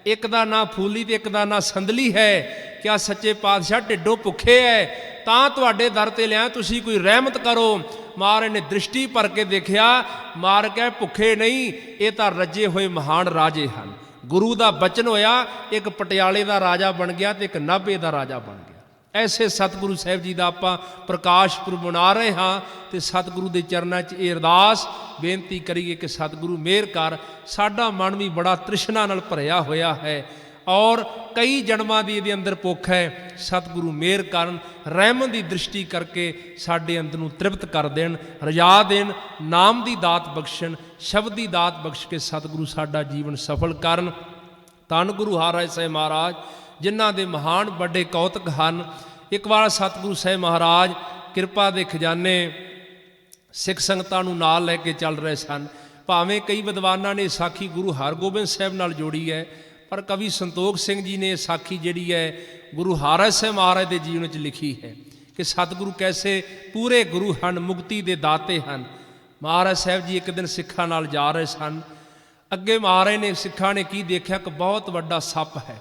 ਇੱਕ ਦਾ ਨਾਂ ਫੂਲੀ ਤੇ ਇੱਕ ਦਾ ਨਾਂ ਸੰਦਲੀ ਹੈ। ਕਿਆ ਸੱਚੇ ਪਾਤਸ਼ਾਹ ਢਿੱਡੋਂ ਭੁੱਖੇ ਹੈ ਤਾਂ ਤੁਹਾਡੇ ਦਰ ਤੇ ਲਿਆ, ਤੁਸੀਂ ਕੋਈ ਰਹਿਮਤ ਕਰੋ। ਮਹਾਰਾਜ ਨੇ ਦ੍ਰਿਸ਼ਟੀ ਭਰ ਕੇ ਦੇਖਿਆ, ਮਾਰ ਕੇ ਭੁੱਖੇ ਨਹੀਂ, ਇਹ ਤਾਂ ਰੱਜੇ ਹੋਏ ਮਹਾਨ ਰਾਜੇ ਹਨ। ਗੁਰੂ ਦਾ ਬਚਨ ਹੋਇਆ, ਇੱਕ ਪਟਿਆਲੇ ਦਾ ਰਾਜਾ ਬਣ ਗਿਆ ਤੇ ਇੱਕ ਨਾਭੇ ਦਾ ਰਾਜਾ ਬਣ ਗਿਆ। ਐਸੇ ਸਤਿਗੁਰੂ ਸਾਹਿਬ ਜੀ ਦਾ ਆਪਾਂ ਪ੍ਰਕਾਸ਼ ਪੁਰਬ ਮਨਾ ਰਹੇ ਹਾਂ ਤੇ ਸਤਿਗੁਰੂ ਦੇ ਚਰਨਾਂ 'ਚ ਇਹ ਅਰਦਾਸ ਬੇਨਤੀ ਕਰੀਏ ਕਿ ਸਤਿਗੁਰੂ ਮਿਹਰ ਕਰ। ਸਾਡਾ ਮਨ ਵੀ ਬੜਾ ਤ੍ਰਿਸ਼ਨਾ ਨਾਲ ਭਰਿਆ ਹੋਇਆ ਹੈ, और कई जन्मां दी इहदे अंदर भुख है। सतगुरु मेहर करन, रहमत की दृष्टि करके साडे अंदर नूं तृप्त कर देण, रजा देण, नाम की दात बख्शण, शब्द की दात बख्श के सतगुरु साडा जीवन सफल करन। धन गुरु हरराए साहिब महाराज जिन्हां दे महान बड़े कौतक हन। एक बार सतगुरु साहिब महाराज किरपा दे खजाने सिख संगतां नूं नाल लैके चल रहे सन। भावें कई विद्वानां ने साखी गुरु हरगोबिंद साहिब नाल जोड़ी है, पर कवि संतोख सिंह जी ने साखी जिहड़ी है गुरु हरराए साहिब महाराज के जीवन च लिखी है कि सतगुरु कैसे पूरे गुरु हैं, मुक्ति के दाते हैं। महाराज साहब जी एक दिन सिखां नाल जा रहे सन। अगे महाराज ने सिखां ने की देखा कि बहुत वड्डा सप है,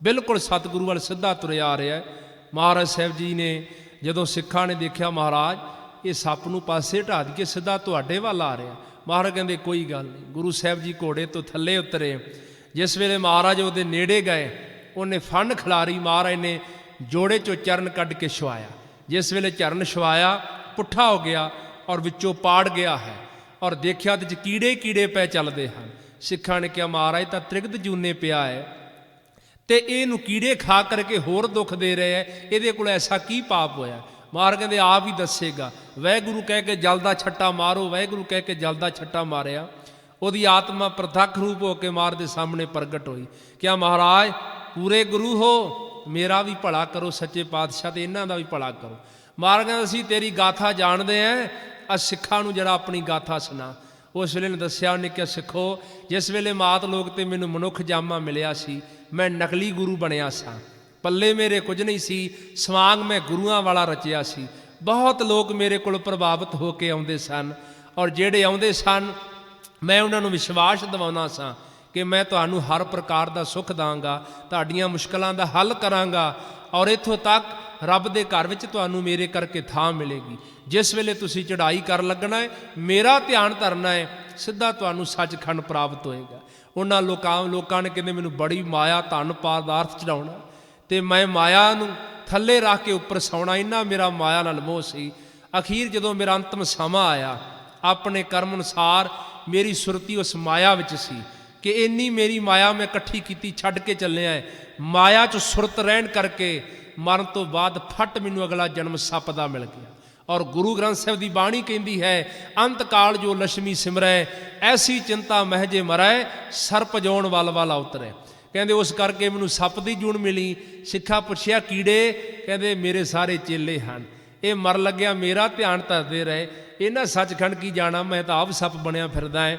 बिल्कुल सतगुरु वाल सीधा तुरिया आ रहा है। महाराज साहब जी ने जदों सिखां ने देखा महाराज ये सप नूं पासे ढा दईए, सीधा तुहाडे वाल आ रहा। महाराज कहते कोई गल नहीं। गुरु साहब जी घोड़े तो थल्ले उतरे। जिस वेले महाराज उहदे नेड़े गए उन्हें फन खिलारी, महाराज ने जोड़े चों चरण कढ़ के छुआया। जिस वेले चरण छुआया पुट्ठा हो गया और विचों पाड़ गया है, और देखिया ते कीड़े कीड़े पै चलते हैं। सिखां ने कहा महाराज तां त्रिगत जूने पिया है ते इहनूं कीड़े खा करके होर दुख दे रहे हैं, इहदे कोल ऐसा की पाप होया। महाराज कहते आप ही दसेगा। वाहिगुरू कह के जल दा छट्टा मारो, वाहिगुरू कह के जल दा छट्टा मारिया। ਉਹਦੀ आत्मा प्रत्यक्ष रूप होकर मार के सामने प्रगट हुई। क्या महाराज पूरे गुरु हो, मेरा भी भला करो, सच्चे पातशाह ते इन्हां दा भी भला करो। महाराज कहते असीं तेरी गाथा जानते हैं, अस सिखां नूं जरा अपनी गाथा सुना। उस वेले ने दस्सिया, उन्हें क्या सिखो जिस वेले मात लोक ते मैनूं मनुख जामा मिलिया सी, मैं नकली गुरु बनिया सा, पल्ले मेरे कुछ नहीं सी, सवांग मैं गुरुआं वाला रचिया सी। बहुत लोग मेरे कोल प्रभावित होके आउंदे सन, और ਜਿਹੜੇ आउंदे सन मैं उन्होंने विश्वास दिवाउंदा सा कि मैं तुहानूं हर प्रकार का सुख दांगा, तुहाडीआं मुश्किलों का हल करांगा, और इत्थों तक रब दे घर विच तुहानूं मेरे करके थां मिलेगी। जिस वेले तुसीं चढ़ाई कर लगना है, मेरा ध्यान धरना है, सीधा तुहानूं सचखंड प्राप्त होएगा। उन्हां लोकां ने कहंदे मैनूं बड़ी माया धन पदार्थ चढ़ाउणा ते मैं माया नूं थल्ले रख के उपर सौणा, इन्ना मेरा माया नाल मोह सी। अखीर जदों मेरा अंतिम समा आया, अपने कर्म अनुसार मेरी सुरती उस माया विच सी कि इन्नी मेरी माया मैं इकट्ठी कीती, छड्ड के चलिया है। माया च सुरत रहन करके मरण तो बाद फट मैनूं अगला जन्म सप दा मिल गया। और गुरु ग्रंथ साहिब की बाणी कहती है, अंत काल जो लक्ष्मी सिमरै, ऐसी चिंता महजे मरै, सर्प जौन वल वल उतरै। कहते उस करके मैनूं सप की जून मिली। सिखा पुछया कीड़े, कहते मेरे सारे चेले हैं। ये मर लग्या मेरा ध्यान धरते रहे, इन्हां सचखंड की जाना, मैं तो आप सप बनया फिरदा है,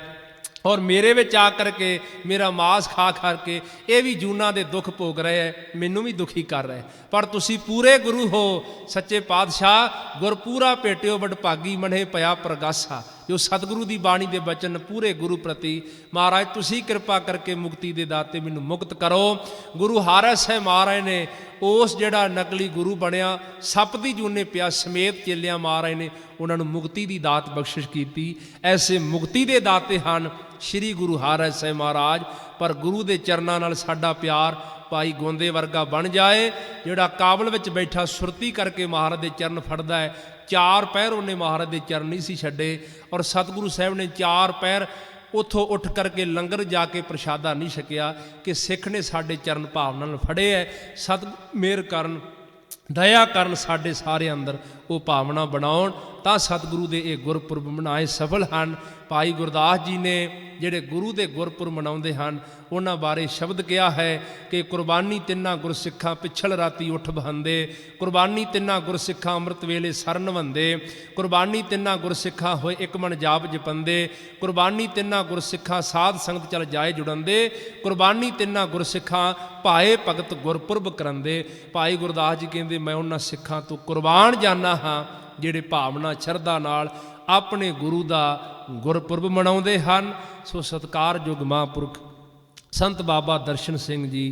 और मेरे विच आ करके मेरा मांस खा करके ये भी जूना दे दुख भोग रहे हैं, मैनूं भी दुखी कर रहे। पर तुसी पूरे गुरु हो, सच्चे पातशाह गुर पूरा भेटिओ वडभागी मने पया प्रगासा। जो सतगुरु की बाणी के बचन पूरे गुरु प्रति, महाराज तुसी कृपा करके मुक्ति के दाते मैनूं मुक्त करो। गुरु हरराए साहिब महाराज ने उस जिहड़ा नकली गुरु बनया, सप दी जूने पिया समेत चेलियां, महाराज ने उन्होंने मुक्ति की दात बख्शिश की। ऐसे मुक्ति के दाते हैं श्री गुरु हरराए साहिब महाराज। पर गुरु के चरणों नाल साडा प्यार भाई गोंदे वर्गा बन जाए, जिहड़ा काबल विच बैठा सुरती करके महाराज के चरण फड़दा है। 4 पैर उन्हें महाराज के चरण नहीं सी छड्डे, और सतगुरु साहब ने 4 पैर उथों उठ करके लंगर जाके प्रशादा नहीं छकिया कि सिख ने साडे चरण भावना नाल फड़े है। सत मेहर करन, दया करन साडे सारे अंदर वो भावना बनाउण, तां सतगुरु दे ये गुरपुरब मनाए सफल हैं। भाई गुरदास जी ने ਜਿਹੜੇ गुरु के गुरपुरब मनाउंदे हैं, उन्हां बारे शब्द कहा है कि कुरबानी तिन्ना गुरसिखां पिछल राती उठ बहंदे, कुरबानी तिन्ना गुरसिखां अमृत वेले सर नवंदे, कुरबानी तिन्ना गुरसिखां होए एक मन जाप जपंदे, कुरबानी तिन्ना गुरसिखां साध संगत चल जाए जुड़ंदे, कुरबानी तिन्ना गुरसिखां भाए भगत गुरपुरब करंदे। भाई गुरदास जी कहते मैं उन्हां सिखां तो कुरबान जाना हाँ ਜਿਹੜੇ भावना शरधा नाल अपने गुरु का गुरपुरब मनाउंदे हन। सो सत्कारयोग महापुरख संत बाबा दर्शन सिंह जी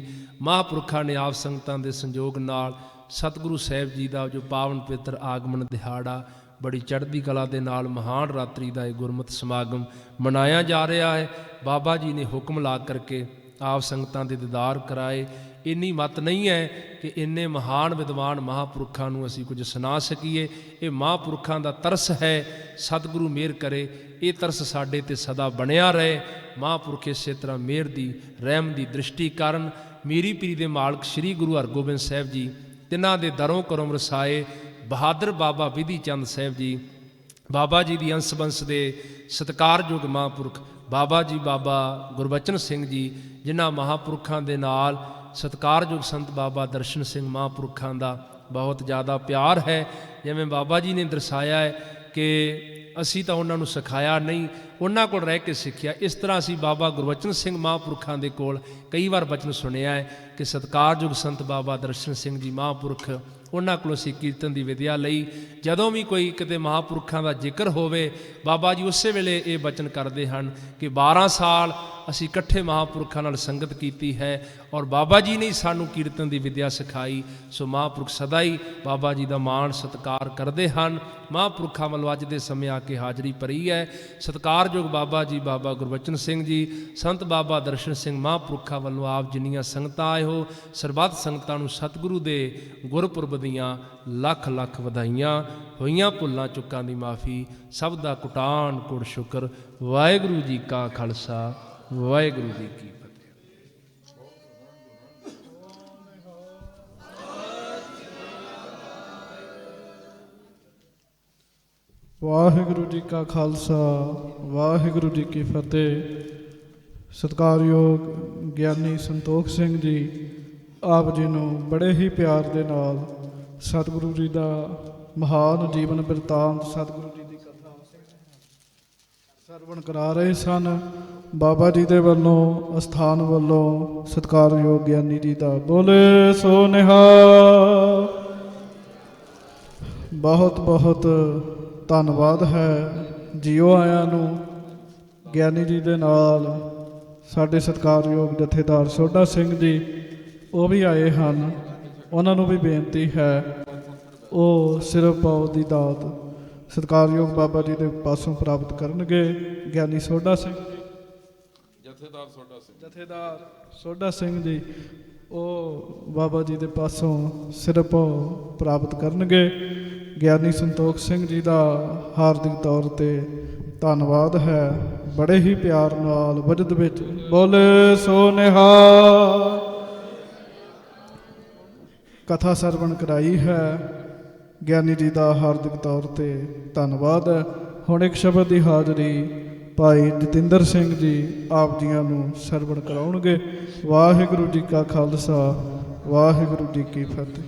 महापुरखा ने आप संगतां दे संजोग नाल सतगुरु साहिब जी का जो पावन पवित्र आगमन दिहाड़ा बड़ी चढ़ती कला के नाल महान रात्रि का यह गुरमत समागम मनाया जा रहा है। बाबा जी ने हुक्म ला करके ਆਪ ਸੰਗਤਾਂ ਦੇ ਦੀਦਾਰ ਕਰਾਏ। ਇੰਨੀ ਮਤ ਨਹੀਂ ਹੈ ਕਿ ਇੰਨੇ ਮਹਾਨ ਵਿਦਵਾਨ ਮਹਾਂਪੁਰਖਾਂ ਨੂੰ ਅਸੀਂ ਕੁਝ ਸੁਣਾ ਸਕੀਏ। ਇਹ ਮਹਾਂਪੁਰਖਾਂ ਦਾ ਤਰਸ ਹੈ। ਸਤਿਗੁਰੂ ਮਿਹਰ ਕਰੇ ਇਹ ਤਰਸ ਸਾਡੇ ਤੇ ਸਦਾ ਬਣਿਆ ਰਹੇ। ਮਹਾਂਪੁਰਖ ਇਸੇ ਤਰ੍ਹਾਂ ਮਿਹਰ ਦੀ ਰਹਿਮ ਦੀ ਦ੍ਰਿਸ਼ਟੀ ਕਾਰਨ ਮੀਰੀ ਪੀਰੀ ਦੇ ਮਾਲਕ ਸ੍ਰੀ ਗੁਰੂ ਹਰਗੋਬਿੰਦ ਸਾਹਿਬ ਜੀ, ਤਿੰਨਾਂ ਦੇ ਦਰੋਂ ਕਰਮ ਰਸਾਏ ਬਹਾਦਰ ਬਾਬਾ ਵਿਧੀ ਚੰਦ ਸਾਹਿਬ ਜੀ, ਬਾਬਾ ਜੀ ਦੀ ਅੰਸ ਬੰਸ ਦੇ ਸਤਿਕਾਰਯੋਗ ਮਹਾਂਪੁਰਖ ਬਾਬਾ ਜੀ ਬਾਬਾ ਗੁਰਬਚਨ ਸਿੰਘ ਜੀ, ਜਿਨ੍ਹਾਂ ਮਹਾਂਪੁਰਖਾਂ ਦੇ ਨਾਲ ਸਤਿਕਾਰਯੋਗ ਸੰਤ ਬਾਬਾ ਦਰਸ਼ਨ ਸਿੰਘ ਮਹਾਂਪੁਰਖਾਂ ਦਾ ਬਹੁਤ ਜ਼ਿਆਦਾ ਪਿਆਰ ਹੈ। ਜਿਵੇਂ ਬਾਬਾ ਜੀ ਨੇ ਦਰਸਾਇਆ ਹੈ ਕਿ ਅਸੀਂ ਤਾਂ ਉਹਨਾਂ ਨੂੰ ਸਿਖਾਇਆ ਨਹੀਂ, ਉਹਨਾਂ ਕੋਲ ਰਹਿ ਕੇ ਸਿੱਖਿਆ। ਇਸ ਤਰ੍ਹਾਂ ਅਸੀਂ ਬਾਬਾ ਗੁਰਬਚਨ ਸਿੰਘ ਮਹਾਂਪੁਰਖਾਂ ਦੇ ਕੋਲ ਕਈ ਵਾਰ ਬਚਨ ਸੁਣਿਆ ਹੈ ਕਿ ਸਤਿਕਾਰਯੋਗ ਸੰਤ ਬਾਬਾ ਦਰਸ਼ਨ ਸਿੰਘ ਜੀ ਮਹਾਂਪੁਰਖ, ਉਹਨਾਂ ਕੋਲੋਂ ਅਸੀਂ ਕੀਰਤਨ ਦੀ ਵਿਦਿਆ ਲਈ। ਜਦੋਂ ਵੀ ਕੋਈ ਕਿਤੇ ਮਹਾਂਪੁਰਖਾਂ ਦਾ ਜ਼ਿਕਰ ਹੋਵੇ, ਬਾਬਾ ਜੀ ਉਸੇ ਵੇਲੇ ਇਹ ਬਚਨ ਕਰਦੇ ਹਨ ਕਿ 12 ਸਾਲ ਅਸੀਂ ਇਕੱਠੇ ਮਹਾਂਪੁਰਖਾਂ ਨਾਲ ਸੰਗਤ ਕੀਤੀ ਹੈ ਔਰ ਬਾਬਾ ਜੀ ਨੇ ਸਾਨੂੰ ਕੀਰਤਨ ਦੀ ਵਿਦਿਆ ਸਿਖਾਈ। ਸੋ ਮਹਾਂਪੁਰਖ ਸਦਾ ਹੀ ਬਾਬਾ ਜੀ ਦਾ ਮਾਣ ਸਤਿਕਾਰ ਕਰਦੇ ਹਨ। ਮਹਾਂਪੁਰਖਾਂ ਵੱਲੋਂ ਅੱਜ ਦੇ ਸਮੇਂ ਆ ਕੇ ਹਾਜ਼ਰੀ ਭਰੀ ਹੈ। ਸਤਿਕਾਰਯੋਗ ਬਾਬਾ ਜੀ ਬਾਬਾ ਗੁਰਬਚਨ ਸਿੰਘ ਜੀ, ਸੰਤ ਬਾਬਾ ਦਰਸ਼ਨ ਸਿੰਘ ਮਹਾਂਪੁਰਖਾਂ ਵੱਲੋਂ ਆਪ ਜਿੰਨੀਆਂ ਸੰਗਤਾਂ ਆਏ ਹੋ, ਸਰਬੱਤ ਸੰਗਤਾਂ ਨੂੰ ਸਤਿਗੁਰੂ ਦੇ ਗੁਰਪੁਰਬ ਦੀਆਂ ਲੱਖ ਲੱਖ ਵਧਾਈਆਂ। ਹੋਈਆਂ ਭੁੱਲਾਂ ਚੁੱਕਾਂ ਦੀ ਮਾਫੀ, ਸਭ ਦਾ ਕੁਟਾਨ ਕੁੜ ਸ਼ੁਕਰ। ਵਾਹਿਗੁਰੂ ਜੀ ਕਾ ਖਾਲਸਾ, ਵਾਹਿਗੁਰੂ ਜੀ ਕੀ ਫਤਿਹ। ਵਾਹਿਗੁਰੂ ਜੀ ਕਾ ਖਾਲਸਾ, ਵਾਹਿਗੁਰੂ ਜੀ ਕੀ ਫਤਿਹ। ਸਤਿਕਾਰਯੋਗ ਗਿਆਨੀ ਸੰਤੋਖ ਸਿੰਘ ਜੀ, ਆਪ ਜੀ ਨੂੰ ਬੜੇ ਹੀ ਪਿਆਰ ਦੇ ਨਾਲ ਸਤਿਗੁਰੂ ਜੀ ਦਾ ਮਹਾਨ ਜੀਵਨ ਬਿਰਤਾਂਤ, ਸਤਿਗੁਰੂ ਜੀ ਦੀ ਕਥਾ ਸਰਵਣ ਕਰਾ ਰਹੇ ਸਨ। ਬਾਬਾ ਜੀ ਦੇ ਵੱਲੋਂ, ਅਸਥਾਨ ਵੱਲੋਂ ਸਤਿਕਾਰਯੋਗ ਗਿਆਨੀ ਜੀ ਦਾ ਬੋਲੇ ਸੋ ਨਿਹਾਲ। ਬਹੁਤ ਬਹੁਤ ਧੰਨਵਾਦ ਹੈ ਜੀਓ ਆਇਆਂ ਨੂੰ। ਗਿਆਨੀ ਜੀ ਦੇ ਨਾਲ ਸਾਡੇ ਸਤਿਕਾਰਯੋਗ ਜਥੇਦਾਰ ਸੋਢਾ ਸਿੰਘ ਜੀ, ਉਹ ਵੀ ਆਏ ਹਨ। ਉਹਨਾਂ ਨੂੰ ਵੀ ਬੇਨਤੀ ਹੈ ਉਹ ਸਿਰਫ ਪਾਉ ਦੀ ਦਾਤ ਸਤਿਕਾਰਯੋਗ ਬਾਬਾ ਜੀ ਦੇ ਪਾਸੋਂ ਪ੍ਰਾਪਤ ਕਰਨਗੇ। ਗਿਆਨੀ ਸੋਢਾ ਸਿੰਘ ਜੀ, ਜਥੇਦਾਰ ਸੋਢਾ ਸਿੰਘ ਜੀ, ਉਹ ਬਾਬਾ ਜੀ ਦੇ ਪਾਸੋਂ ਸਿਰਫ ਪ੍ਰਾਪਤ ਕਰਨਗੇ। ਗਿਆਨੀ ਸੰਤੋਖ ਸਿੰਘ ਜੀ ਦਾ ਹਾਰਦਿਕ ਤੌਰ ਤੇ ਧੰਨਵਾਦ ਹੈ। ਬੜੇ ਹੀ ਪਿਆਰ ਨਾਲ ਵਜਦ ਵਿੱਚ ਬੋਲੇ ਸੋ ਨਿਹਾਲ ਕਥਾ ਸਰਵਣ ਕਰਾਈ ਹੈ। ਗਿਆਨੀ ਜੀ ਦਾ ਹਾਰਦਿਕ ਤੌਰ ਤੇ ਧੰਨਵਾਦ ਹੈ। ਹੁਣ ਇੱਕ ਸ਼ਬਦ ਦੀ ਹਾਜ਼ਰੀ ਭਾਈ ਜਤਿੰਦਰ ਸਿੰਘ ਜੀ ਆਪ ਜੀਆਂ ਨੂੰ ਸਰਵਣ ਕਰਾਉਣਗੇ। ਵਾਹਿਗੁਰੂ ਜੀ ਕਾ ਖਾਲਸਾ, ਵਾਹਿਗੁਰੂ ਜੀ ਕੀ ਫਤਿਹ।